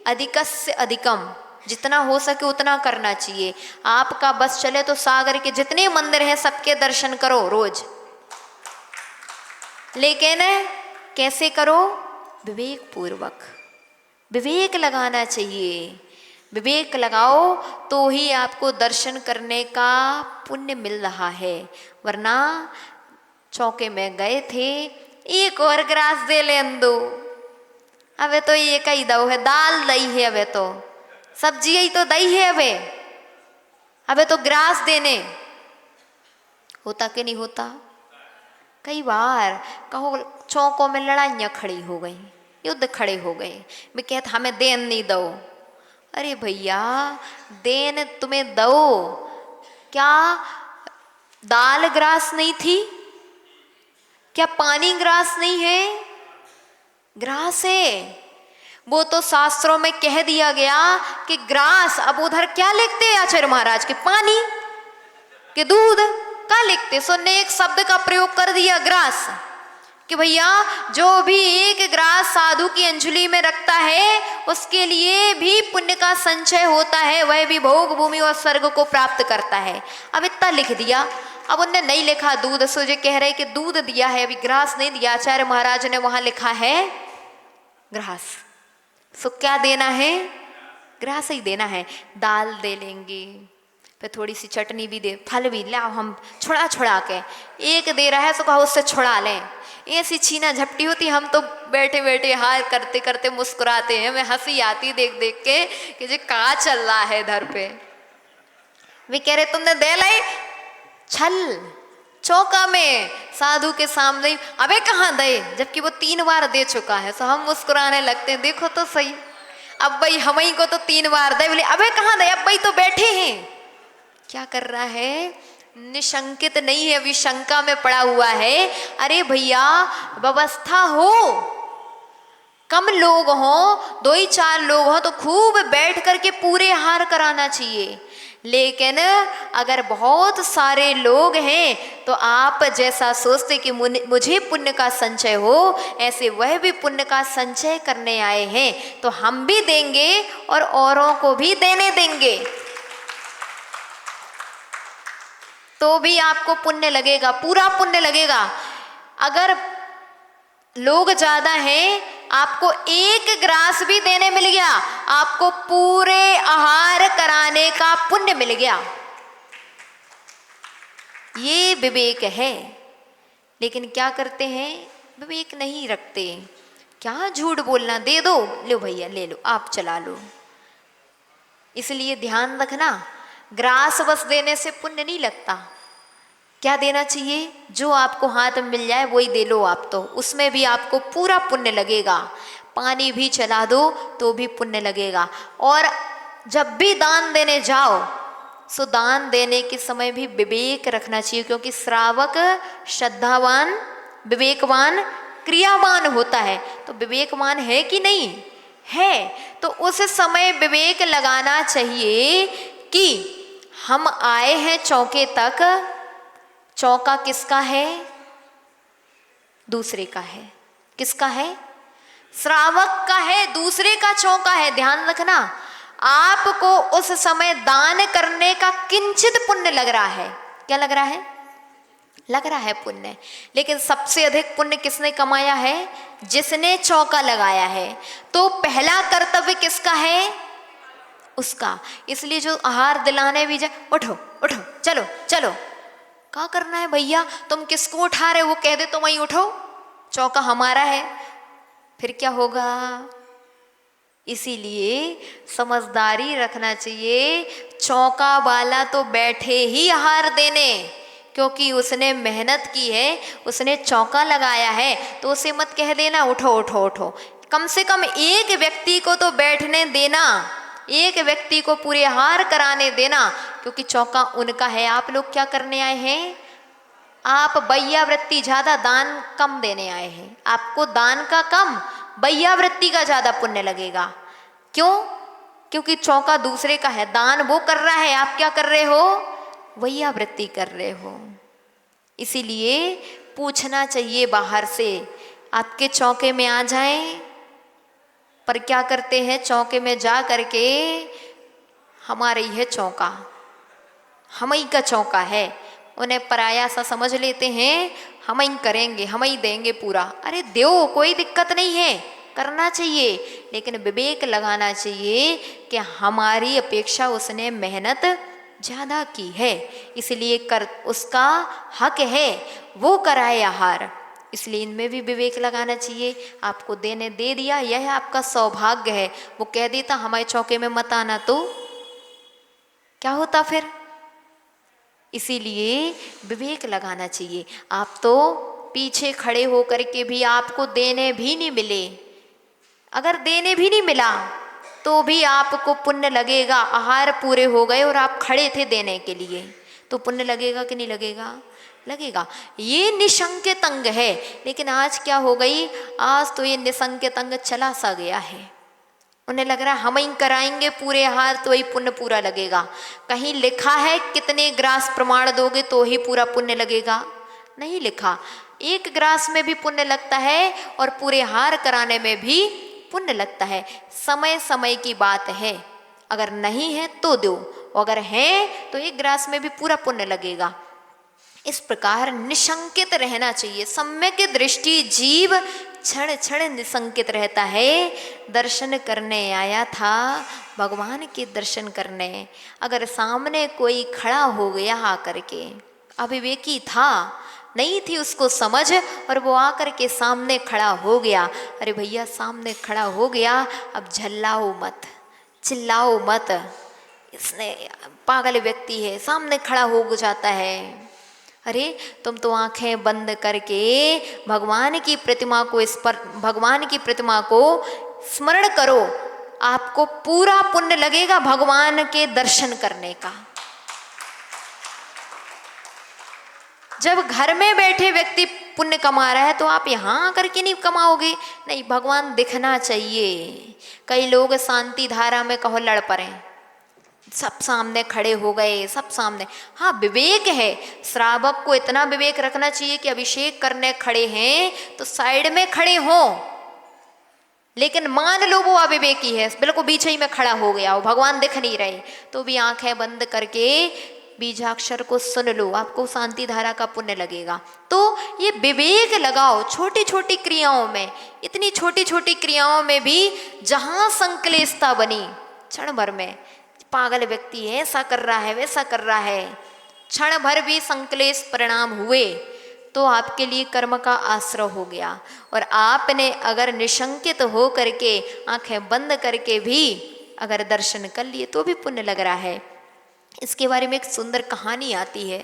अधिकस्य अधिकम, जितना हो सके उतना करना चाहिए। आपका बस चले तो सागर के जितने मंदिर हैं सबके दर्शन करो रोज, लेकिन कैसे करो? विवेक पूर्वक। विवेक लगाना चाहिए। विवेक लगाओ तो ही आपको दर्शन करने का पुण्य मिल रहा है। वरना चौके में गए थे, एक और ग्रास दे ले अंदो, अबे तो ये कई दो है, दाल दही है, अबे तो सब्जी ही तो दही है, अबे तो ग्रास देने। होता कि नहीं होता? कई बार कहो चौकों में लड़ाइयाँ खड़ी हो गई, युद्ध खड़े हो गए। मैं कहता हमें देन नहीं दो। अरे भैया देन तुम्हें दो, क्या दाल ग्रास नहीं थी? क्या पानी ग्रास नहीं है? ग्रास है। वो तो शास्त्रों में कह दिया गया कि ग्रास। अब उधर क्या लिखते हैं आचार्य महाराज के? पानी के दूध का लिखते, सो ने एक शब्द का प्रयोग कर दिया ग्रास, कि भैया जो भी एक ग्रास साधु की अंजलि में रखता है उसके लिए भी पुण्य का संचय होता है, वह भी भोग भूमि और स्वर्ग को प्राप्त करता है। अब इतना लिख दिया। अब उनने नहीं लिखा दूध, सो जो कह रहे कि दूध दिया है, अभी ग्रास नहीं दिया। आचार्य महाराज ने वहां लिखा है ग्रास। सो क्या देना है? ग्रास ही देना है। दाल दे लेंगे, फिर थोड़ी सी चटनी भी दे, फल भी लाओ, हम छुड़ा छुड़ा के एक दे रहा है तो कहो उससे छुड़ा लें। ऐसी छीना झपटी होती, हम तो बैठे बैठे हार करते करते मुस्कुराते हैं। हमें हंसी आती देख देख के कि जी कहाँ चल रहा है इधर पे। वे कह रहे तुमने दे लाई छल चौका में साधु के सामने, अबे कहाँ दे, जबकि वो 3 बार दे चुका है। तो हम मुस्कुराने लगते हैं, देखो तो सही, अब भाई हम ही को तो 3 बार दे, बोले अबे कहाँ दे, अब भाई तो बैठे हैं। क्या कर रहा है, निशंकित नहीं है, अभी शंका में पड़ा हुआ है। अरे भैया व्यवस्था हो, कम लोग हों, 2 ही 4 लोग हों तो खूब बैठ करके पूरे आहार कराना चाहिए। लेकिन अगर बहुत सारे लोग हैं तो आप जैसा सोचते कि मुझे पुण्य का संचय हो, ऐसे वह भी पुण्य का संचय करने आए हैं, तो हम भी देंगे और औरों को भी देने देंगे, तो भी आपको पुण्य लगेगा, पूरा पुण्य लगेगा। अगर लोग ज्यादा हैं, आपको 1 ग्रास भी देने मिल गया, आपको पूरे आहार कराने का पुण्य मिल गया। ये विवेक है। लेकिन क्या करते हैं, विवेक नहीं रखते। क्या झूठ बोलना, दे दो, लो भैया ले लो, आप चला लो। इसलिए ध्यान रखना, ग्रास बस देने से पुण्य नहीं लगता। क्या देना चाहिए, जो आपको हाथ में मिल जाए वही दे लो आप, तो उसमें भी आपको पूरा पुण्य लगेगा। पानी भी चला दो तो भी पुण्य लगेगा। और जब भी दान देने जाओ, सो दान देने के समय भी विवेक रखना चाहिए, क्योंकि श्रावक श्रद्धावान, विवेकवान, क्रियावान होता है। तो विवेकवान है कि नहीं है, तो उस समय विवेक लगाना चाहिए कि हम आए हैं चौके तक, चौका किसका है, दूसरे का है। किसका है, श्रावक का है, दूसरे का चौका है। ध्यान रखना, आपको उस समय दान करने का किंचित पुण्य लग रहा है। क्या लग रहा है, लग रहा है पुण्य। लेकिन सबसे अधिक पुण्य किसने कमाया है, जिसने चौका लगाया है। तो पहला कर्तव्य किसका है, उसका। इसलिए जो आहार दिलाने भी जाए, उठो उठो, चलो चलो, क्या करना है भैया, तुम किसको उठा रहे हो, वो कह दे तो वहीं उठो, चौका हमारा है, फिर क्या होगा। इसीलिए समझदारी रखना चाहिए। चौका वाला तो बैठे ही आहार देने, क्योंकि उसने मेहनत की है, उसने चौका लगाया है, तो उसे मत कह देना उठो उठो उठो। कम से कम एक व्यक्ति को तो बैठने देना, एक व्यक्ति को पूरे आहार कराने देना, क्योंकि चौका उनका है। आप लोग क्या करने आए हैं, आप बैयावृत्ति ज्यादा, दान कम देने आए हैं। आपको दान का कम, बैयावृत्ति का ज्यादा पुण्य लगेगा। क्यों, क्योंकि चौका दूसरे का है, दान वो कर रहा है, आप क्या कर रहे हो, बैयावृत्ति कर रहे हो। इसीलिए पूछना चाहिए बाहर से, आपके चौके में आ जाएं। पर क्या करते हैं, चौके में जा करके हमारा ही है चौका, हम ही का चौका है, उन्हें पराया सा समझ लेते हैं, हम ही करेंगे, हम ही देंगे पूरा। अरे दो, कोई दिक्कत नहीं है, करना चाहिए, लेकिन विवेक लगाना चाहिए कि हमारी अपेक्षा उसने मेहनत ज़्यादा की है, इसलिए कर उसका हक है वो कराए आहार। इसलिए इनमें भी विवेक लगाना चाहिए। आपको देने दे दिया, यह आपका सौभाग्य है। वो कह देता हमारे चौके में मत आना, तो क्या होता फिर। इसीलिए विवेक लगाना चाहिए। आप तो पीछे खड़े होकर के भी आपको देने भी नहीं मिले, अगर देने भी नहीं मिला तो भी आपको पुण्य लगेगा। आहार पूरे हो गए और आप खड़े थे देने के लिए, तो पुण्य लगेगा कि नहीं लगेगा, लगेगा। ये निसंकेत अंग है। लेकिन आज क्या हो गई, आज तो ये निसंकेत अंग चला सा गया है। उन्हें लग रहा है हम ही कराएंगे पूरे आहार तो ही पुण्य पूरा लगेगा। कहीं लिखा है कितने ग्रास प्रमाण दोगे तो ही पूरा पुण्य लगेगा, नहीं लिखा। 1 ग्रास में भी पुण्य लगता है और पूरे आहार कराने में भी पुण्य लगता है। समय समय की बात है, अगर नहीं है तो दो, अगर है तो 1 ग्रास में भी पूरा पुण्य लगेगा। इस प्रकार निशंकित रहना चाहिए। सम्यक दृष्टि जीव क्षण क्षण निशंकित रहता है। दर्शन करने आया था भगवान के दर्शन करने। अगर सामने कोई खड़ा हो गया आकर के, अविवेकी था, नहीं थी उसको समझ, और वो आकर के सामने खड़ा हो गया, अरे भैया सामने खड़ा हो गया, अब झल्लाओ मत, चिल्लाओ मत, इसने पागल व्यक्ति है, सामने खड़ा हो जाता है। अरे तुम तो आंखें बंद करके भगवान की प्रतिमा को भगवान की प्रतिमा को स्मरण करो, आपको पूरा पुण्य लगेगा भगवान के दर्शन करने का। जब घर में बैठे व्यक्ति पुण्य कमा रहा है तो आप यहाँ आकर के नहीं कमाओगे, नहीं, भगवान दिखना चाहिए। कई लोग शांति धारा में कहो लड़ पड़े, सब सामने खड़े हो गए, सब सामने। हाँ, विवेक है, श्रावक को इतना विवेक रखना चाहिए कि अभिषेक करने खड़े हैं तो साइड में खड़े हों, लेकिन मान लो वो अविवेकी है, बिल्कुल बीच ही में खड़ा हो गया हो, भगवान दिख नहीं रहे, तो भी आंखें बंद करके बीजाक्षर को सुन लो, आपको शांति धारा का पुण्य लगेगा। तो ये विवेक लगाओ छोटी छोटी क्रियाओं में। इतनी छोटी छोटी क्रियाओं में भी जहां संक्लेशता बनी, क्षण भर में पागल व्यक्ति है, ऐसा कर रहा है, वैसा कर रहा है, क्षण भर भी संक्लेश परिणाम हुए तो आपके लिए कर्म का आश्रय हो गया। और आपने अगर निशंकित हो करके आंखें बंद करके भी अगर दर्शन कर लिए तो भी पुण्य लग रहा है। इसके बारे में एक सुंदर कहानी आती है,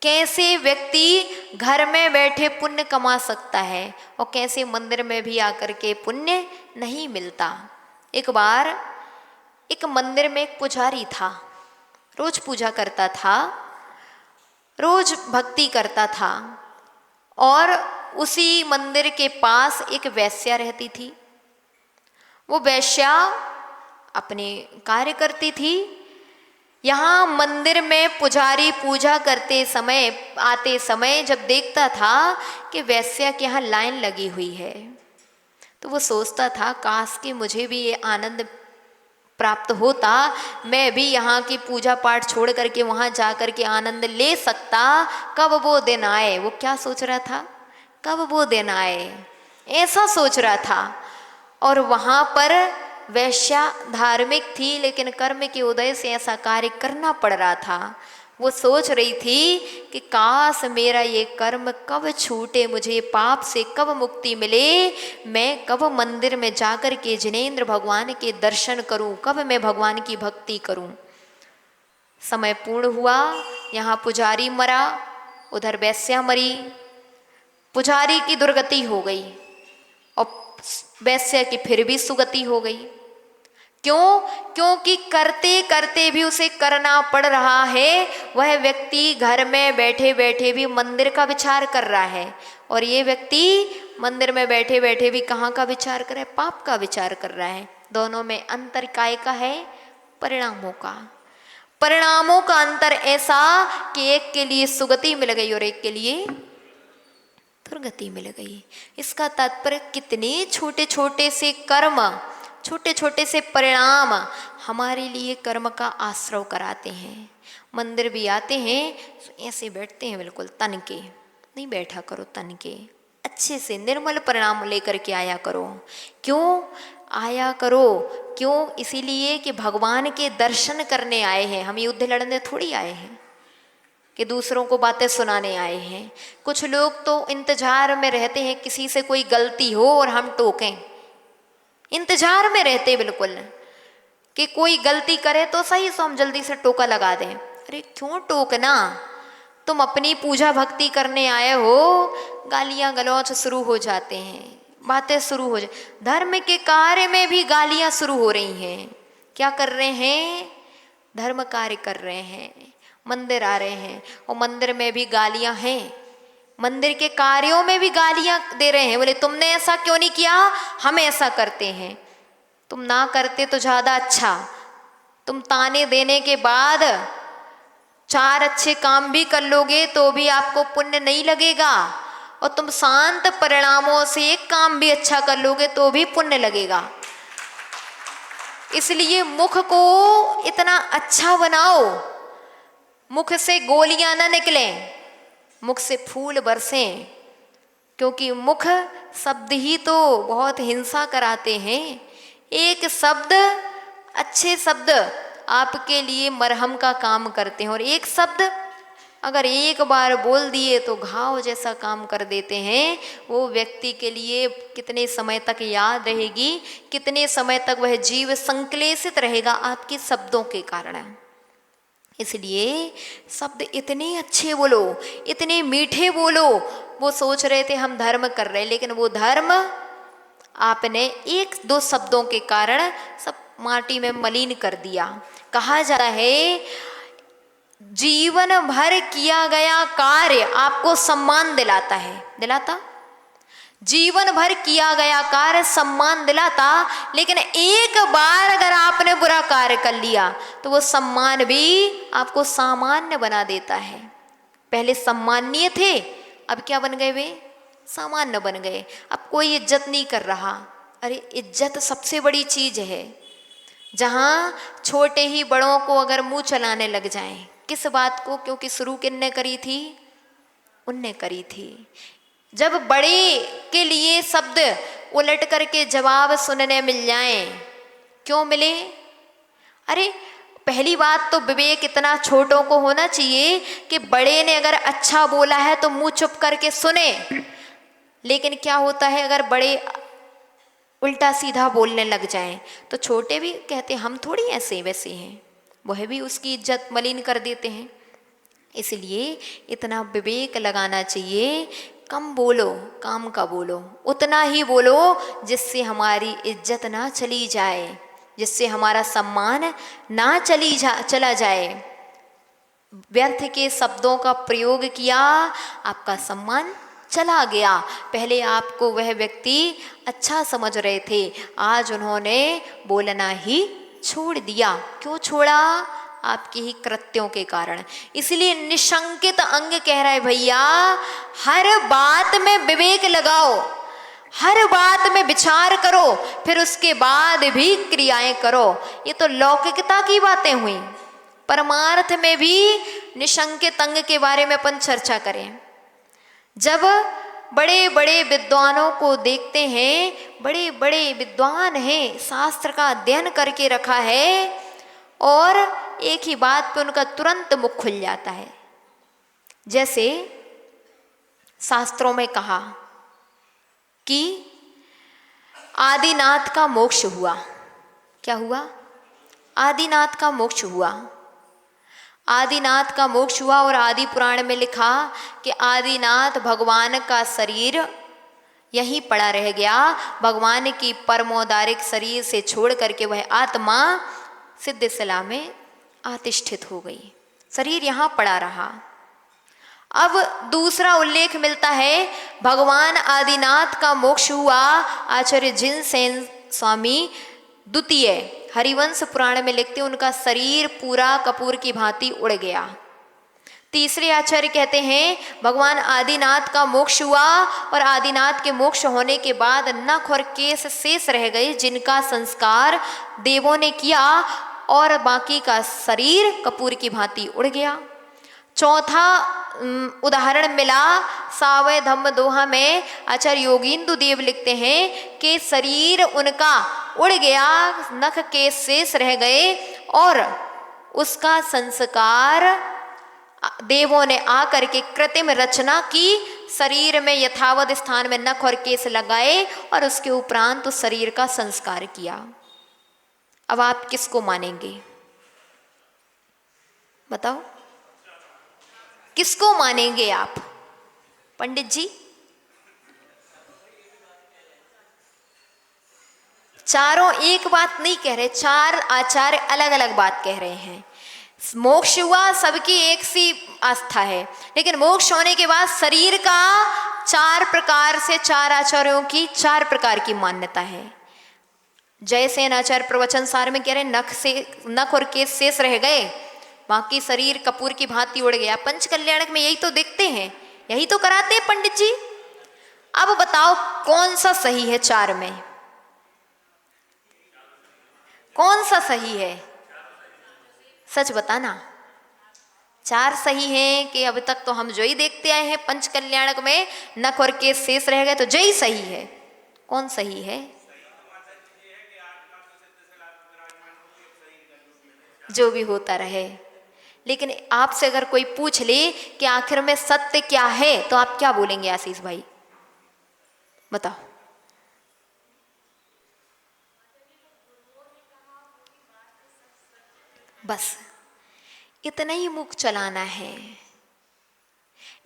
कैसे व्यक्ति घर में बैठे पुण्य कमा सकता है और कैसे मंदिर में भी आकर के पुण्य नहीं मिलता। एक बार एक मंदिर में एक पुजारी था, रोज पूजा करता था, रोज भक्ति करता था, और उसी मंदिर के पास एक वेश्या रहती थी। वो वेश्या अपने कार्य करती थी। यहाँ मंदिर में पुजारी पूजा करते समय, आते समय जब देखता था कि वेश्या के यहाँ लाइन लगी हुई है, तो वो सोचता था काश कि मुझे भी ये आनंद प्राप्त होता, मैं भी यहाँ की पूजा पाठ छोड़ करके वहाँ जा कर के आनंद ले सकता। कब वो दिन आए, वो क्या सोच रहा था, कब वो दिन आए, ऐसा सोच रहा था। और वहाँ पर वैश्या धार्मिक थी, लेकिन कर्म के उदय से ऐसा कार्य करना पड़ रहा था। वो सोच रही थी कि काश मेरा ये कर्म कब छूटे, मुझे पाप से कब मुक्ति मिले, मैं कब मंदिर में जाकर के जिनेंद्र भगवान के दर्शन करूं, कब मैं भगवान की भक्ति करूं। समय पूर्ण हुआ, यहाँ पुजारी मरा, उधर वैश्या मरी। पुजारी की दुर्गति हो गई और वैश्या की फिर भी सुगति हो गई। क्यों? क्योंकि करते करते भी उसे करना पड़ रहा है। वह व्यक्ति घर में बैठे बैठे भी मंदिर का विचार कर रहा है, और ये व्यक्ति मंदिर में बैठे बैठे भी कहाँ का विचार कर रहा है, पाप का विचार कर रहा है। दोनों में अंतर काय का है? परिणामों का। परिणामों का अंतर ऐसा कि एक के लिए सुगति मिल गई और एक के लिए दुर्गति मिल गई। इसका तात्पर्य कितने छोटे छोटे से कर्म, छोटे छोटे से परिणाम हमारे लिए कर्म का आश्रय कराते हैं। मंदिर भी आते हैं ऐसे बैठते हैं बिल्कुल तन के, नहीं बैठा करो तन के, अच्छे से निर्मल परिणाम लेकर के आया करो। क्यों आया करो? क्यों? इसीलिए कि भगवान के दर्शन करने आए हैं, हम युद्ध लड़ने थोड़ी आए हैं कि दूसरों को बातें सुनाने आए हैं। कुछ लोग तो इंतजार में रहते हैं किसी से कोई गलती हो और हम टोकें, इंतजार में रहते बिल्कुल कि कोई गलती करे तो सही, सो हम जल्दी से टोका लगा दें। अरे क्यों टोकना, तुम अपनी पूजा भक्ति करने आए हो, गालियां गलौच शुरू हो जाते हैं, बातें शुरू हो जाए। धर्म के कार्य में भी गालियां शुरू हो रही हैं। क्या कर रहे हैं? धर्म कार्य कर रहे हैं, मंदिर आ रहे हैं और मंदिर में भी गालियां हैं, मंदिर के कार्यों में भी गालियां दे रहे हैं। बोले तुमने ऐसा क्यों नहीं किया, हम ऐसा करते हैं। तुम ना करते तो ज़्यादा अच्छा, तुम ताने देने के बाद 4 अच्छे काम भी कर लोगे तो भी आपको पुण्य नहीं लगेगा, और तुम शांत परिणामों से एक काम भी अच्छा कर लोगे तो भी पुण्य लगेगा। इसलिए मुख को इतना अच्छा बनाओ, मुख से गोलियां ना निकलें, मुख से फूल बरसें, क्योंकि मुख शब्द ही तो बहुत हिंसा कराते हैं। एक शब्द अच्छे शब्द आपके लिए मरहम का काम करते हैं, और एक शब्द अगर एक बार बोल दिए तो घाव जैसा काम कर देते हैं। वो व्यक्ति के लिए कितने समय तक याद रहेगी, कितने समय तक वह जीव संक्लेशित रहेगा आपके शब्दों के कारण। इसलिए शब्द इतने अच्छे बोलो, इतने मीठे बोलो। वो सोच रहे थे हम धर्म कर रहे, लेकिन वो धर्म आपने एक दो शब्दों के कारण सब माटी में मलिन कर दिया। कहा जाता है जीवन भर किया गया कार्य आपको सम्मान दिलाता है, दिलाता, जीवन भर किया गया कार्य सम्मान दिलाता, लेकिन एक बार अगर आपने बुरा कार्य कर लिया तो वो सम्मान भी आपको सामान्य बना देता है। पहले सम्मानीय थे, अब क्या बन गए वे? सामान्य बन गए। अब कोई इज्जत नहीं कर रहा। अरे इज्जत सबसे बड़ी चीज है। जहाँ छोटे ही बड़ों को अगर मुंह चलाने लग जाएं, किस बात को? क्योंकि शुरू किसने करी थी? उनने करी थी। जब बड़े के लिए शब्द उलट करके जवाब सुनने मिल जाएं, क्यों मिले? अरे पहली बात तो विवेक इतना छोटों को होना चाहिए कि बड़े ने अगर अच्छा बोला है तो मुंह चुप करके सुने। लेकिन क्या होता है अगर बड़े उल्टा सीधा बोलने लग जाएं तो छोटे भी कहते हम थोड़ी ऐसे वैसे हैं, वह भी उसकी इज्जत मलिन कर देते हैं। इसलिए इतना विवेक लगाना चाहिए, कम बोलो, काम का बोलो, उतना ही बोलो जिससे हमारी इज्जत ना चली जाए, जिससे हमारा सम्मान ना चला जाए। व्यर्थ के शब्दों का प्रयोग किया, आपका सम्मान चला गया। पहले आपको वह व्यक्ति अच्छा समझ रहे थे, आज उन्होंने बोलना ही छोड़ दिया। क्यों छोड़ा? आपके ही कृत्यों के कारण। इसलिए निशंकित अंग कह रहा है भैया हर बात में विवेक लगाओ, हर बात में विचार करो, फिर उसके बाद भी क्रियाएं करो। ये तो लौकिकता की बातें हुई। परमार्थ में भी निशंकित अंग के बारे में अपन चर्चा करें। जब बड़े बड़े विद्वानों को देखते हैं, बड़े बड़े विद्वान हैं, शास्त्र का अध्ययन करके रखा है, और एक ही बात पे उनका तुरंत मुख खुल जाता है। जैसे शास्त्रों में कहा कि आदिनाथ का मोक्ष हुआ। क्या हुआ? आदिनाथ का मोक्ष हुआ। आदिनाथ का मोक्ष हुआ और आदि पुराण में लिखा कि आदिनाथ भगवान का शरीर यहीं पड़ा रह गया। भगवान की परमोदारिक शरीर से छोड़ करके वह आत्मा सिद्धशिला में आतिष्ठित हो गई, शरीर यहाँ पड़ा रहा। अब दूसरा उल्लेख मिलता है भगवान आदिनाथ का मोक्ष हुआ। आचार्य जिनसेन स्वामी द्वितीय हरिवंश पुराण में लिखते उनका शरीर पूरा कपूर की भांति उड़ गया। तीसरे आचार्य कहते हैं भगवान आदिनाथ का मोक्ष हुआ और आदिनाथ के मोक्ष होने के बाद नख और केश शेष रह गए, जिनका संस्कार देवों ने किया, और बाकी का शरीर कपूर की भांति उड़ गया। चौथा उदाहरण मिला सावय धम्म दोहा में। आचार्य योगींदु देव लिखते हैं कि शरीर उनका उड़ गया, नख के शेष रह गए, और उसका संस्कार देवों ने आकर के कृत्रिम रचना की, शरीर में यथावत स्थान में नख और केश लगाए और उसके उपरांत उस शरीर का संस्कार किया। अब आप किसको मानेंगे? बताओ, किसको मानेंगे आप? पंडित जी, चारों एक बात नहीं कह रहे, चार आचार्य अलग अलग बात कह रहे हैं। मोक्ष हुआ, सबकी एक सी आस्था है, लेकिन मोक्ष होने के बाद शरीर का चार प्रकार से, चार आचार्यों की चार प्रकार की मान्यता है। जयसेन आचार्य प्रवचन सार में कह रहे नख और केश शेष रह गए, बाकी शरीर कपूर की भांति उड़ गया। पंचकल्याणक में यही तो देखते हैं, यही तो कराते हैं पंडित जी। अब बताओ कौन सा सही है? चार में कौन सा सही है? सच बताना, चार सही हैं कि अभी तक तो हम जो ही देखते आए हैं पंचकल्याणक में नख और केश शेष रह गए, तो जो ही सही है? कौन सही है? जो भी होता रहे। लेकिन आपसे अगर कोई पूछ ले कि आखिर में सत्य क्या है, तो आप क्या बोलेंगे आशीष भाई, बताओ। बस इतना ही मुख चलाना है।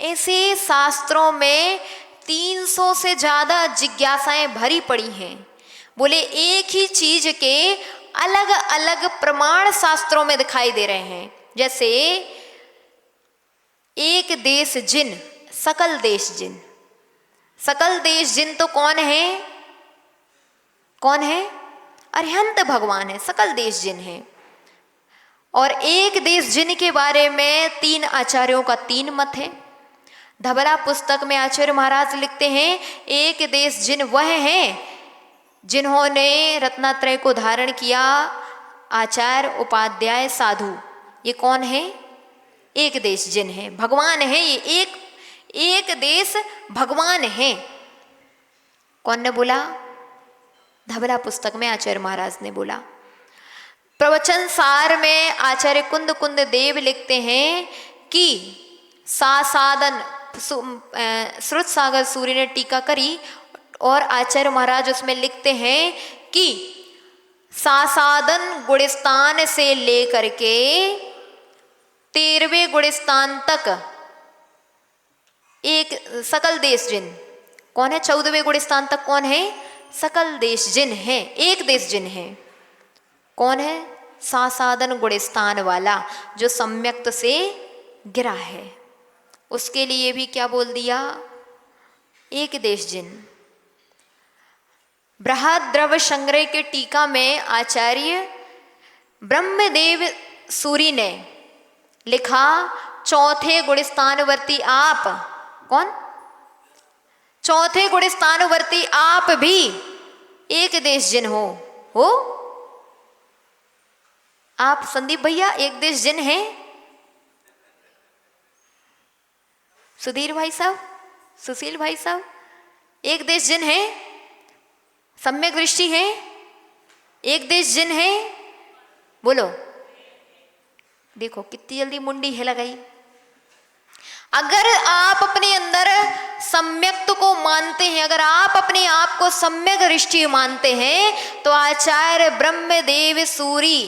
ऐसे शास्त्रों में 300 से ज्यादा जिज्ञासाएं भरी पड़ी हैं। बोले एक ही चीज के अलग अलग प्रमाण शास्त्रों में दिखाई दे रहे हैं। जैसे एक देश जिन, सकल देश जिन। सकल देश जिन तो कौन है? कौन है? अरिहंत भगवान है, सकल देश जिन है। और एक देश जिन के बारे में 3 आचार्यों का 3 मत है। धबला पुस्तक में आचार्य महाराज लिखते हैं एक देश जिन वह हैं जिन्होंने रत्नात्रय को धारण किया, आचार्य, उपाध्याय, साधु। ये कौन है? एक देश जिन है, भगवान है। ये एक देश भगवान है। कौन ने बोला? धबला पुस्तक में आचार्य महाराज ने बोला। प्रवचन सार में आचार्य कुंद कुंद देव लिखते हैं कि सासादन, श्रुत सागर सूर्य ने टीका करी और आचार्य महाराज उसमें लिखते हैं कि सासादन गुणस्थान से लेकर के 13वें गुणस्थान तक एक सकल देश जिन। कौन है? 14वें गुणस्थान तक कौन है? सकल देश जिन है, एक देश जिन है। कौन है? सासादन गुणस्थान वाला, जो सम्यक्त से गिरा है। उसके लिए भी क्या बोल दिया? एक देश जिन। बृहद्रव संग्रह के टीका में आचार्य ब्रह्मदेव सूरी ने लिखा 4थे गुणस्थानवर्ती आप। कौन? 4थे गुणस्थानवर्ती आप भी एक देश जिन हो? आप संदीप भैया एक देश जिन हैं? सुधीर भाई साहब, सुशील भाई साहब एक देश जिन हैं? सम्यक दृष्टि है, एक देश जिन है? बोलो। देखो कितनी जल्दी मुंडी हिला गई। अगर आप अपने अंदर सम्यक्त को मानते हैं, अगर आप अपने आप को सम्यक दृष्टि मानते हैं, तो आचार्य ब्रह्मदेव सूरी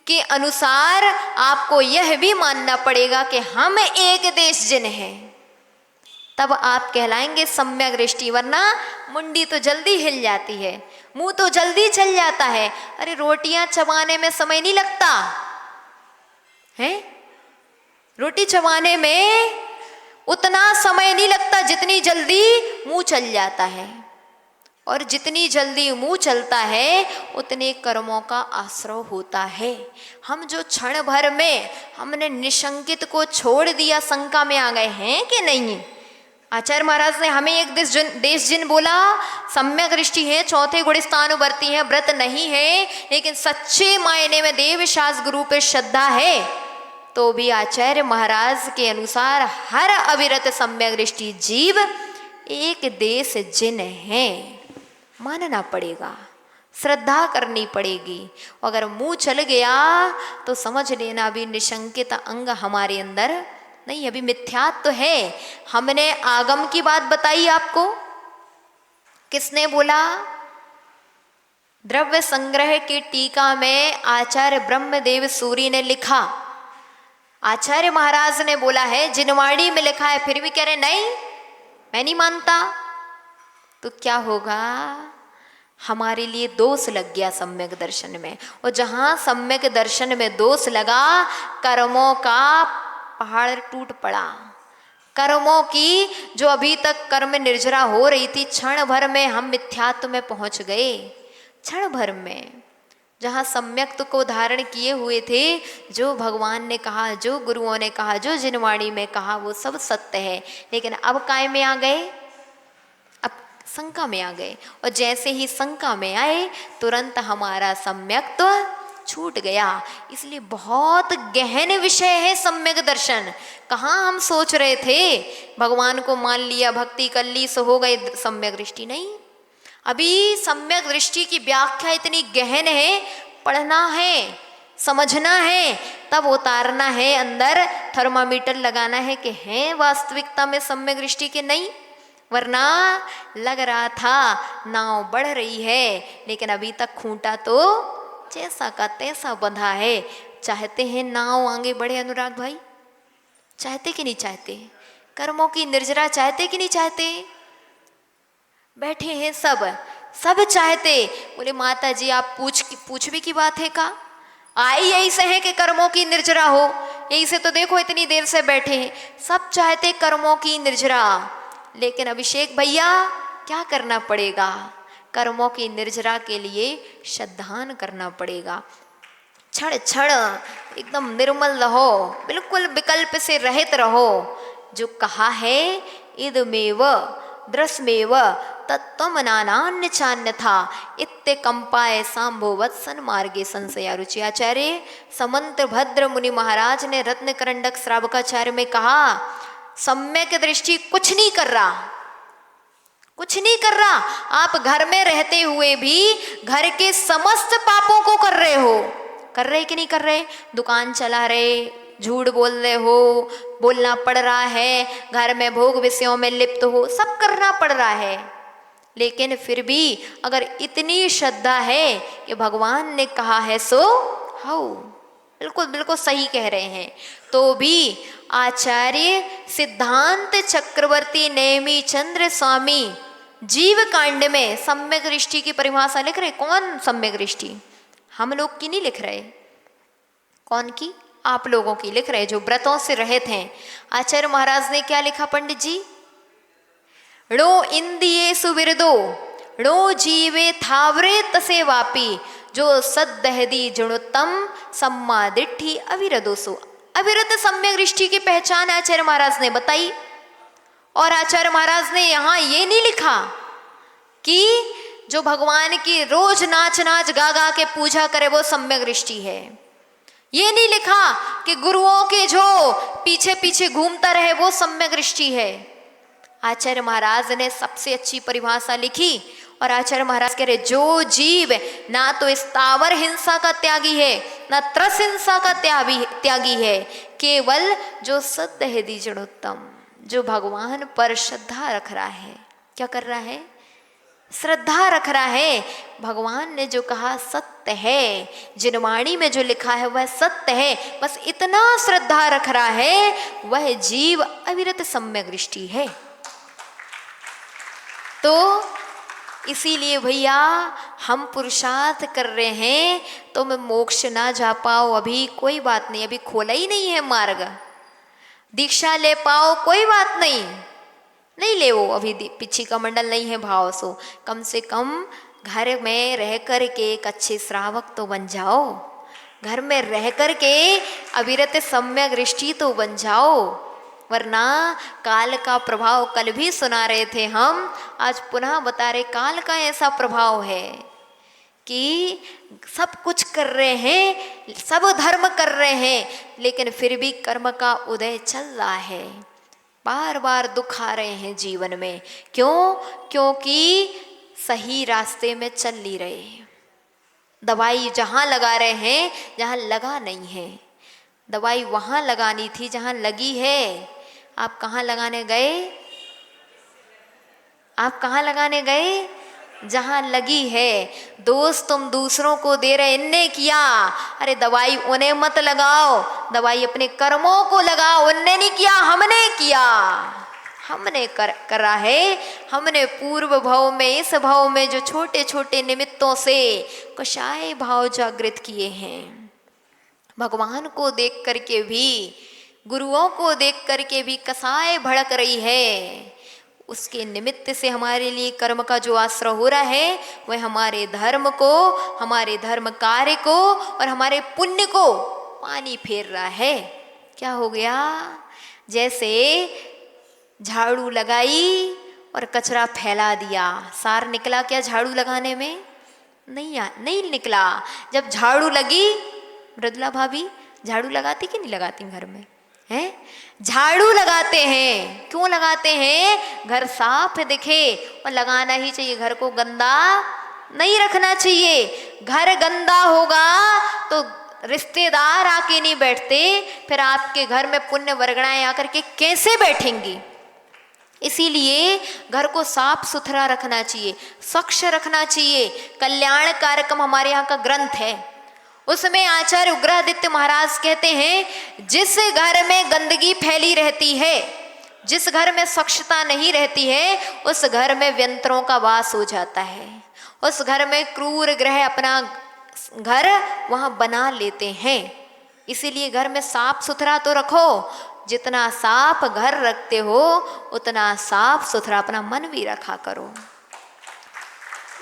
के अनुसार आपको यह भी मानना पड़ेगा कि हम एक देश जिन हैं। तब आप कहलाएंगे सम्यक दृष्टि, वरना मुंडी तो जल्दी हिल जाती है, मुंह तो जल्दी चल जाता है। अरे रोटियां चबाने में समय नहीं लगता है, रोटी चबाने में उतना समय नहीं लगता जितनी जल्दी मुंह चल जाता है। और जितनी जल्दी मुंह चलता है उतने कर्मों का आश्रय होता है। हम जो क्षण भर में हमने निशंकित को छोड़ दिया, शंका में आ गए हैं कि नहीं। आचार्य महाराज ने हमें एक देश जिन बोला, सम्यक दृष्टि है, 4थे गुणस्थान वर्ती है, व्रत नहीं है, लेकिन सच्चे मायने में देव शास्त्र गुरु पे श्रद्धा है, तो भी आचार्य महाराज के अनुसार हर अविरत सम्यक दृष्टि जीव एक देश जिन है। मानना पड़ेगा, श्रद्धा करनी पड़ेगी। अगर मुंह चल गया तो समझ लेना अभी निशंकित अंग हमारे अंदर नहीं, अभी मिथ्यात्व तो है। हमने आगम की बात बताई आपको, किसने बोला? द्रव्य संग्रह की टीका में आचार्य ब्रह्मदेव सूरी ने लिखा। आचार्य महाराज ने बोला है, जिनवाणी में लिखा है, फिर भी कह रहे नहीं मैं नहीं मानता। तो क्या होगा? हमारे लिए दोष लग गया सम्यक दर्शन में। और जहां सम्यक दर्शन में दोष लगा, कर्मों का पहाड़ टूट पड़ा। कर्मों की जो अभी तक कर्म निर्जरा हो रही थी, क्षण भर में हम मिथ्यात्व में पहुंच गए। क्षण भर में जहाँ सम्यक्त को धारण किए हुए थे, जो भगवान ने कहा, जो गुरुओं ने कहा, जो जिनवाणी में कहा, वो सब सत्य है। लेकिन अब काय में आ गए? अब शंका में आ गए। और जैसे ही शंका में आए, तुरंत हमारा सम्यक्त्व छूट गया। इसलिए बहुत गहन विषय है सम्यक दर्शन। कहाँ हम सोच रहे थे भगवान को मान लिया, भक्ति कर ली, सो हो गए सम्यक दृष्टि। नहीं, अभी सम्यक दृष्टि की व्याख्या इतनी गहन है, पढ़ना है, समझना है, तब उतारना है अंदर, थर्मामीटर लगाना है कि हैं वास्तविकता में सम्यक दृष्टि के नहीं। वरना लग रहा था नाव बढ़ रही है, लेकिन अभी तक खूंटा तो जैसा का तैसा बंधा है। चाहते हैं नाव आगे बढ़े अनुराग भाई? चाहते कि नहीं चाहते? कर्मों की निर्जरा चाहते कि नहीं चाहते? बैठे हैं सब चाहते। बोले माता जी आप पूछ भी की बात है का? आई यही से है कि कर्मों की निर्जरा हो, यही से तो देखो इतनी देर से बैठे हैं। सब चाहते कर्मों की निर्जरा, लेकिन अभिषेक भैया क्या करना पड़ेगा? कर्मों की निर्जरा के लिए श्रद्धान करना पड़ेगा। क्षण क्षण एकदम निर्मल रहो, बिल्कुल विकल्प से रहित रहो। जो कहा है इदमेव दृश्मेव तत्त्वम नानान्य चान्य था इत्ते कंपाए सांभोवत सन्मार्गे संशया रुचि। आचार्य समंत भद्र मुनि महाराज ने रत्न करंडक श्रावकाचार्य में कहा, सम्यक दृष्टि कुछ नहीं कर रहा, कुछ नहीं कर रहा। आप घर में रहते हुए भी घर के समस्त पापों को कर रहे हो। कर रहे कि नहीं कर रहे? दुकान चला रहे, झूठ बोल रहे हो, बोलना पड़ रहा है, घर में भोग विषयों में लिप्त हो, सब करना पड़ रहा है। लेकिन फिर भी अगर इतनी श्रद्धा है कि भगवान ने कहा है सो हाउ, बिल्कुल बिल्कुल सही कह रहे हैं, तो भी आचार्य सिद्धांत चक्रवर्ती नेमी चंद्र स्वामी जीव कांड में सम्यक दृष्टि की परिभाषा लिख रहे। कौन सम्यक दृष्टि? हम लोग की नहीं लिख रहे। कौन की? आप लोगों की लिख रहे जो व्रतों से रहित हैं। आचार्य महाराज ने क्या लिखा पंडित जी? णो इंदिये सुविरदो णो जीवे थावरे तसे वापी जो सदहदी जुणुत्तम सम्मा दिट्ठी अविरदोसो। अविरत सम्यक दृष्टि की पहचान आचार्य महाराज ने बताई। और आचार्य महाराज ने यहाँ ये नहीं लिखा कि जो भगवान की रोज नाच नाच गा गा के पूजा करे वो सम्यक दृष्टि है। ये नहीं लिखा कि गुरुओं के जो पीछे पीछे घूमता रहे वो सम्यक दृष्टि है। आचार्य महाराज ने सबसे अच्छी परिभाषा लिखी और आचार्य महाराज कह रहे जो जीव ना तो स्थावर हिंसा का त्यागी है ना त्रस हिंसा का त्यागी है, केवल जो सद्दहदी जड़ोत्तम, जो भगवान पर श्रद्धा रख रहा है। क्या कर रहा है? श्रद्धा रख रहा है। भगवान ने जो कहा सत्य है, जिनवाणी में जो लिखा है वह सत्य है, बस इतना श्रद्धा रख रहा है, वह जीव अविरत सम्यक दृष्टि है। तो इसीलिए भैया हम पुरुषार्थ कर रहे हैं, तो मैं मोक्ष ना जा पाओ अभी कोई बात नहीं, अभी खोला ही नहीं है मार्ग। दीक्षा ले पाओ कोई बात नहीं, नहीं ले वो अभी पिछी का मंडल नहीं है भाव सो, कम से कम घर में रह कर के एक अच्छे श्रावक तो बन जाओ, घर में रह कर के अविरत सम्यक दृष्टि तो बन जाओ। वरना काल का प्रभाव, कल भी सुना रहे थे हम, आज पुनः बता रहे, काल का ऐसा प्रभाव है कि सब कुछ कर रहे हैं, सब धर्म कर रहे हैं, लेकिन फिर भी कर्म का उदय चल रहा है। बार बार दुख आ रहे हैं जीवन में। क्यों? क्योंकि सही रास्ते में चल नहीं रहे। दवाई जहाँ लगा रहे हैं जहाँ लगा नहीं है, दवाई वहाँ लगानी थी जहाँ लगी है। आप कहाँ लगाने गए? आप कहाँ लगाने गए? जहाँ लगी है। दोस्त तुम दूसरों को दे रहे, इनने किया, अरे दवाई उन्हें मत लगाओ, दवाई अपने कर्मों को लगाओ। उनने नहीं किया, हमने किया, हमने करा है। हमने पूर्व भाव में, इस भाव में जो छोटे छोटे निमित्तों से कषाय भाव जागृत किए हैं, भगवान को देख करके भी, गुरुओं को देख करके भी कसाय भड़क रही है। उसके निमित्त से हमारे लिए कर्म का जो आश्रय हो रहा है वह हमारे धर्म को, हमारे धर्म कार्य को और हमारे पुण्य को पानी फेर रहा है। क्या हो गया? जैसे झाड़ू लगाई और कचरा फैला दिया, सार निकला क्या झाड़ू लगाने में? नहीं निकला। जब झाड़ू लगी, मृदुला भाभी झाड़ू लगाती कि नहीं लगाती घर में? हैं? झाड़ू लगाते हैं। क्यों लगाते हैं? घर साफ दिखे, और लगाना ही चाहिए। घर को गंदा नहीं रखना चाहिए। घर गंदा होगा तो रिश्तेदार आके नहीं बैठते, फिर आपके घर में पुण्य वर्गणाएं आकर के कैसे बैठेंगी। इसीलिए घर को साफ सुथरा रखना चाहिए, स्वच्छ रखना चाहिए। कल्याण कार्यक्रम हमारे यहाँ का ग्रंथ है, उसमें आचार्य उग्रादित्य महाराज कहते हैं जिस घर में गंदगी फैली रहती है, जिस घर में स्वच्छता नहीं रहती है, उस घर में व्यंतरों का वास हो जाता है। उस घर में क्रूर ग्रह अपना घर वहां बना लेते हैं। इसीलिए घर में साफ सुथरा तो रखो, जितना साफ घर रखते हो उतना साफ सुथरा अपना मन भी रखा करो।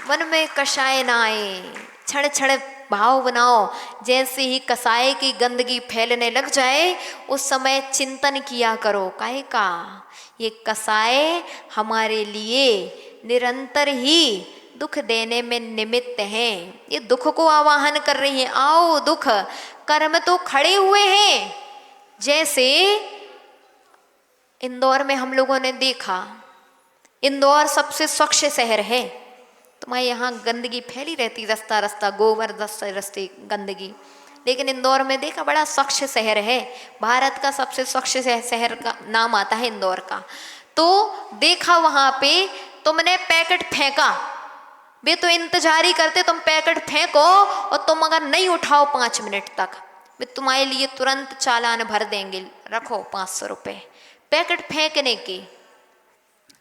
मन में कषाय ना आए, क्षण क्षण भाव बनाओ। जैसे ही कसाय की गंदगी फैलने लग जाए उस समय चिंतन किया करो, काहे का ये कसाय हमारे लिए निरंतर ही दुख देने में निमित्त हैं, ये दुख को आवाहन कर रही है। आओ दुख, कर्म तो खड़े हुए हैं। जैसे इंदौर में हम लोगों ने देखा, इंदौर सबसे स्वच्छ शहर है, तुम्हारे यहाँ गंदगी फैली रहती, रास्ता रास्ता गोबर, रास्ते रास्ते गंदगी, लेकिन इंदौर में देखा बड़ा स्वच्छ शहर है। भारत का सबसे स्वच्छ शहर का नाम आता है इंदौर का। तो देखा वहाँ पे तुमने पैकेट फेंका, वे तो इंतजार ही करते तुम पैकेट फेंको, और तुम अगर नहीं उठाओ 5 मिनट तक, वे तुम्हारे लिए तुरंत चालान भर देंगे, रखो 500 रुपये। पैकेट फेंकने के,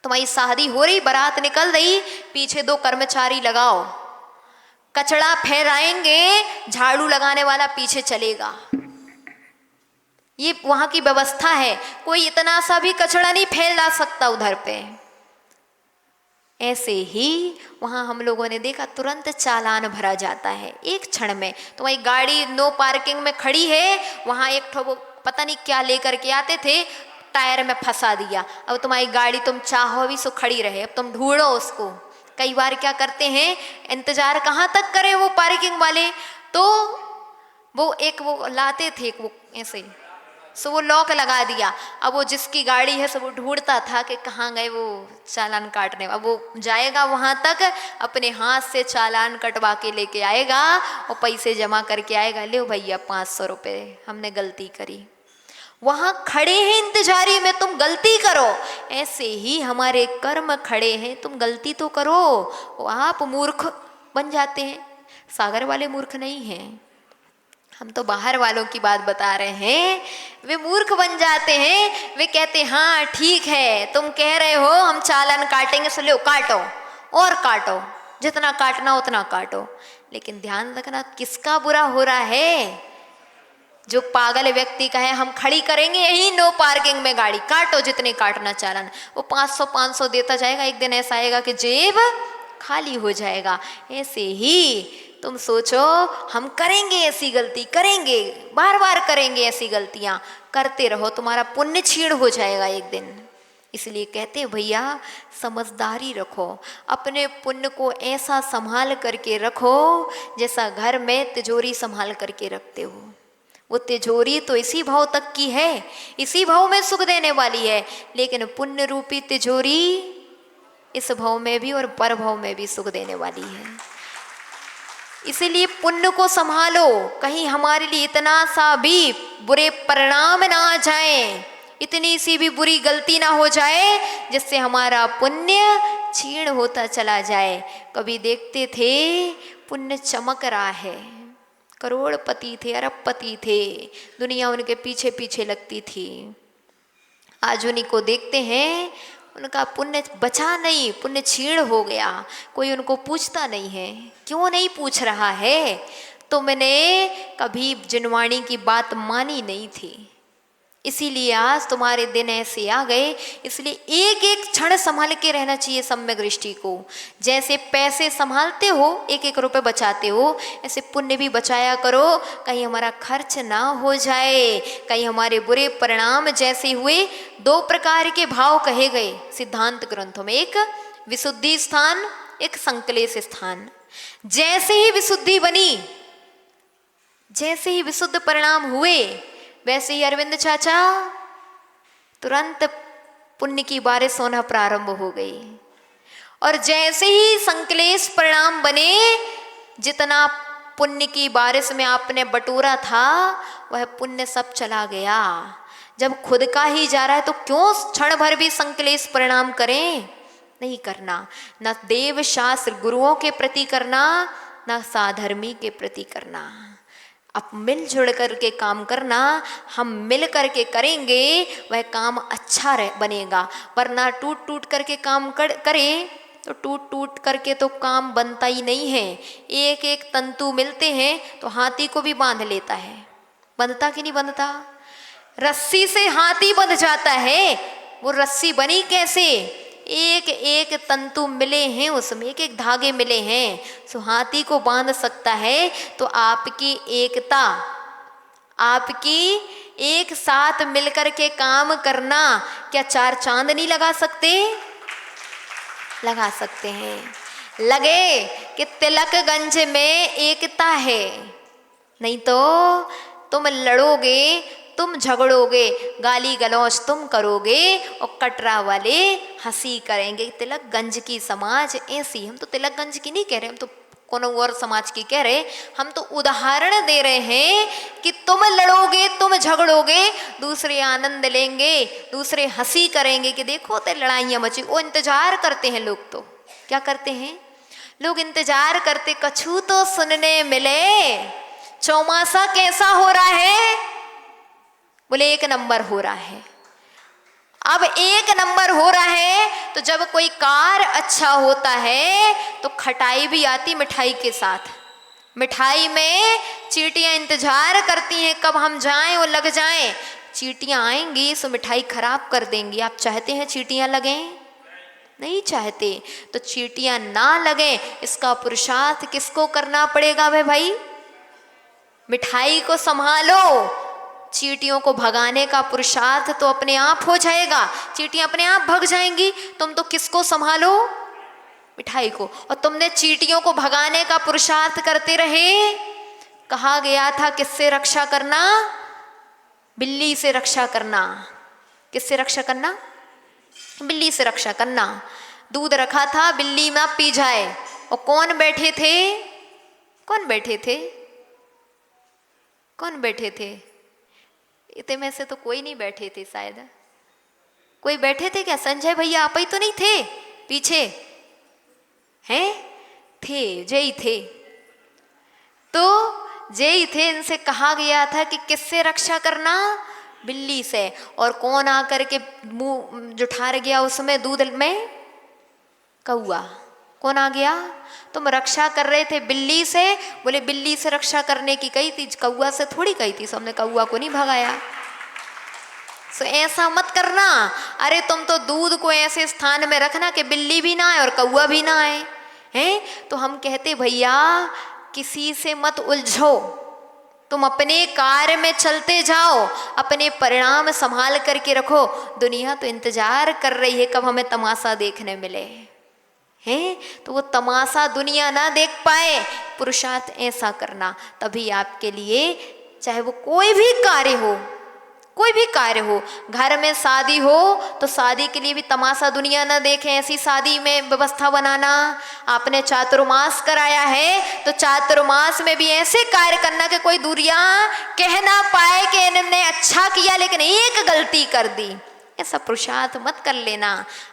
तुम्हारी शादी हो रही, बारात निकल रही, पीछे 2 कर्मचारी लगाओ, कचड़ा फहराएंगे, झाड़ू लगाने वाला पीछे चलेगा। ये वहां की व्यवस्था है, कोई इतना सा भी कचड़ा नहीं फैला सकता उधर पे। ऐसे ही वहां हम लोगों ने देखा तुरंत चालान भरा जाता है एक क्षण में। तुम्हारी गाड़ी नो पार्किंग में खड़ी है, वहां एक ठो पता नहीं क्या लेकर के आते थे, टायर में फंसा दिया। अब तुम्हारी गाड़ी तुम चाहो भी सो खड़ी रहे, अब तुम ढूंढो उसको। कई बार क्या करते हैं, इंतजार कहाँ तक करें वो पार्किंग वाले, तो वो लाते थे वो ऐसे, सो वो लॉक लगा दिया। अब वो जिसकी गाड़ी है सो वो ढूंढता था कि कहाँ गए वो चालान काटने। अब वो जाएगा वहाँ तक, अपने हाथ से चालान कटवा के लेके आएगा और पैसे जमा करके आएगा, ले भैया 500 रुपये, हमने गलती करी। वहां खड़े हैं इंतजारी में, तुम गलती करो। ऐसे ही हमारे कर्म खड़े हैं, तुम गलती तो करो। आप मूर्ख बन जाते हैं, सागर वाले मूर्ख नहीं हैं, हम तो बाहर वालों की बात बता रहे हैं। वे मूर्ख बन जाते हैं, वे कहते हाँ ठीक है, तुम कह रहे हो हम चालान काटेंगे, सो लो काटो और काटो, जितना काटना उतना काटो। लेकिन ध्यान रखना किसका बुरा हो रहा है, जो पागल व्यक्ति का है हम खड़ी करेंगे यही नो पार्किंग में गाड़ी, काटो जितने काटना चालान, वो 500 देता जाएगा। एक दिन ऐसा आएगा कि जेब खाली हो जाएगा। ऐसे ही तुम सोचो हम करेंगे ऐसी गलती, करेंगे बार बार करेंगे ऐसी गलतियां, करते रहो, तुम्हारा पुण्य क्षीण हो जाएगा एक दिन। इसलिए कहते हैं भैया समझदारी रखो, अपने पुण्य को ऐसा संभाल करके रखो जैसा घर में तिजोरी संभाल करके रखते हो। वो तिजोरी तो इसी भाव तक की है, इसी भाव में सुख देने वाली है, लेकिन पुण्य रूपी तिजोरी इस भाव में भी और पर भाव में भी सुख देने वाली है। इसीलिए पुण्य को संभालो, कहीं हमारे लिए इतना सा भी बुरे परिणाम ना आ जाए, इतनी सी भी बुरी गलती ना हो जाए जिससे हमारा पुण्य क्षीण होता चला जाए। कभी देखते थे पुण्य चमक रहा है, करोड़पति थे, अरबपति थे, दुनिया उनके पीछे पीछे लगती थी। आज उन्हीं को देखते हैं उनका पुण्य बचा नहीं, पुण्य क्षीण हो गया, कोई उनको पूछता नहीं है। क्यों नहीं पूछ रहा है? तुमने कभी जिनवाणी की बात मानी नहीं थी, इसीलिए आज तुम्हारे दिन ऐसे आ गए। इसलिए एक एक क्षण संभाल के रहना चाहिए सम्यक दृष्टि को। जैसे पैसे संभालते हो, एक एक रुपए बचाते हो, ऐसे पुण्य भी बचाया करो, कहीं हमारा खर्च ना हो जाए, कहीं हमारे बुरे परिणाम जैसे हुए। 2 प्रकार के भाव कहे गए सिद्धांत ग्रंथों में, एक विशुद्धि स्थान, एक संकलेश स्थान। जैसे ही विशुद्धि बनी, जैसे ही विशुद्ध परिणाम हुए, वैसे ही अरविंद चाचा तुरंत पुण्य की बारिश होना प्रारंभ हो गई। और जैसे ही संकलेश परिणाम बने, जितना पुण्य की बारिश में आपने बटोरा था वह पुण्य सब चला गया। जब खुद का ही जा रहा है तो क्यों क्षण भर भी संकलेश परिणाम करें? नहीं करना। न देव शास्त्र गुरुओं के प्रति करना, न साधर्मी के प्रति करना। अब मिलजुल करके काम करना, हम मिल करके करेंगे वह काम अच्छा बनेगा। वरना टूट टूट करके काम करें तो टूट टूट करके तो काम बनता ही नहीं है। एक एक तंतु मिलते हैं तो हाथी को भी बांध लेता है। बंधता कि नहीं बंधता? रस्सी से हाथी बंध जाता है। वो रस्सी बनी कैसे? एक एक तंतु मिले हैं, उसमें एक एक धागे मिले हैं, सो हाथी को बांध सकता है। तो आपकी एकता, आपकी एक साथ मिलकर के काम करना, क्या चार चांद नहीं लगा सकते? लगा सकते हैं। लगे कि तिलकगंज में एकता है, नहीं तो तुम लड़ोगे, तुम झगड़ोगे, गाली गलौज तुम करोगे और कटरा वाले हंसी करेंगे। तिलकगंज की समाज ऐसी। हम तो तिलकगंज की नहीं कह रहे, हम तो कोनो और समाज की कह रहे। हम तो उदाहरण दे रहे हैं कि तुम लड़ोगे, तुम झगड़ोगे, दूसरे आनंद लेंगे, दूसरे हंसी करेंगे कि देखो ते लड़ाइयाँ मची। वो इंतजार करते हैं लोग। तो क्या करते हैं लोग? इंतजार करते, कछु तो सुनने मिले, चौमासा कैसा हो रहा है? बोले 1 नंबर हो रहा है। अब 1 नंबर हो रहा है तो जब कोई कार अच्छा होता है तो खटाई भी आती मिठाई के साथ। मिठाई में चींटियां इंतजार करती हैं कब हम जाएं और लग जाएं। चींटियां आएंगी तो मिठाई खराब कर देंगी। आप चाहते हैं चींटियां लगें? नहीं चाहते। तो चींटियां ना लगें इसका पुरुषार्थ किसको करना पड़ेगा? वे भाई मिठाई को संभालो, चींटियों को भगाने का पुरुषार्थ तो अपने आप हो जाएगा। चींटियां अपने आप भग जाएंगी। तुम तो किसको संभालो? मिठाई को। और तुमने चींटियों को भगाने का पुरुषार्थ करते रहे। कहा गया था किससे रक्षा करना? बिल्ली से रक्षा करना। किससे रक्षा करना? बिल्ली से रक्षा करना। दूध रखा था, बिल्ली ना पी जाए। और कौन बैठे थे? कौन बैठे थे? कौन बैठे थे? इतने में से तो कोई नहीं बैठे थे शायद। कोई बैठे थे क्या? संजय भैया आप ही तो नहीं थे पीछे? हैं? थे, जय थे। तो जय थे। इनसे कहा गया था कि किससे रक्षा करना? बिल्ली से। और कौन आकर के मुंह जुठार गया उसमें दूध में? कौआ। कौन आ गया? तुम रक्षा कर रहे थे बिल्ली से। बोले बिल्ली से रक्षा करने की कही थी, कौआ से थोड़ी कही थी। सबने कौआ को नहीं भगाया। सो ऐसा मत करना। अरे तुम तो दूध को ऐसे स्थान में रखना कि बिल्ली भी ना आए और कौआ भी ना आए। हैं? तो हम कहते भैया किसी से मत उलझो, तुम अपने कार्य में चलते जाओ, अपने परिणाम संभाल करके रखो। दुनिया तो इंतजार कर रही है कब हमें तमाशा देखने मिले। हैं? तो वो तमाशा दुनिया ना देख पाए। पुरुषार्थ ऐसा करना, तभी आपके लिए चाहे वो कोई भी कार्य हो, कोई भी कार्य हो। घर में शादी हो तो शादी के लिए भी तमाशा दुनिया ना देखे, ऐसी शादी में व्यवस्था बनाना। आपने चातुर्मास कराया है तो चातुर्मास में भी ऐसे कार्य करना कि कोई दूरिया कह ना पाए कि इन्होंने अच्छा किया लेकिन एक गलती कर दी। ऐसा पुरुषार्थ मत कर लेना।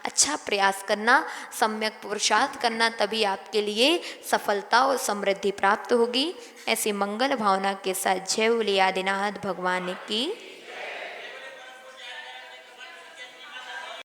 अच्छा प्रयास करना, सम्यक पुरुषार्थ करना, तभी आपके लिए सफलता और समृद्धि प्राप्त होगी। ऐसी मंगल भावना के साथ जय बोले आदिनाथ भगवान की।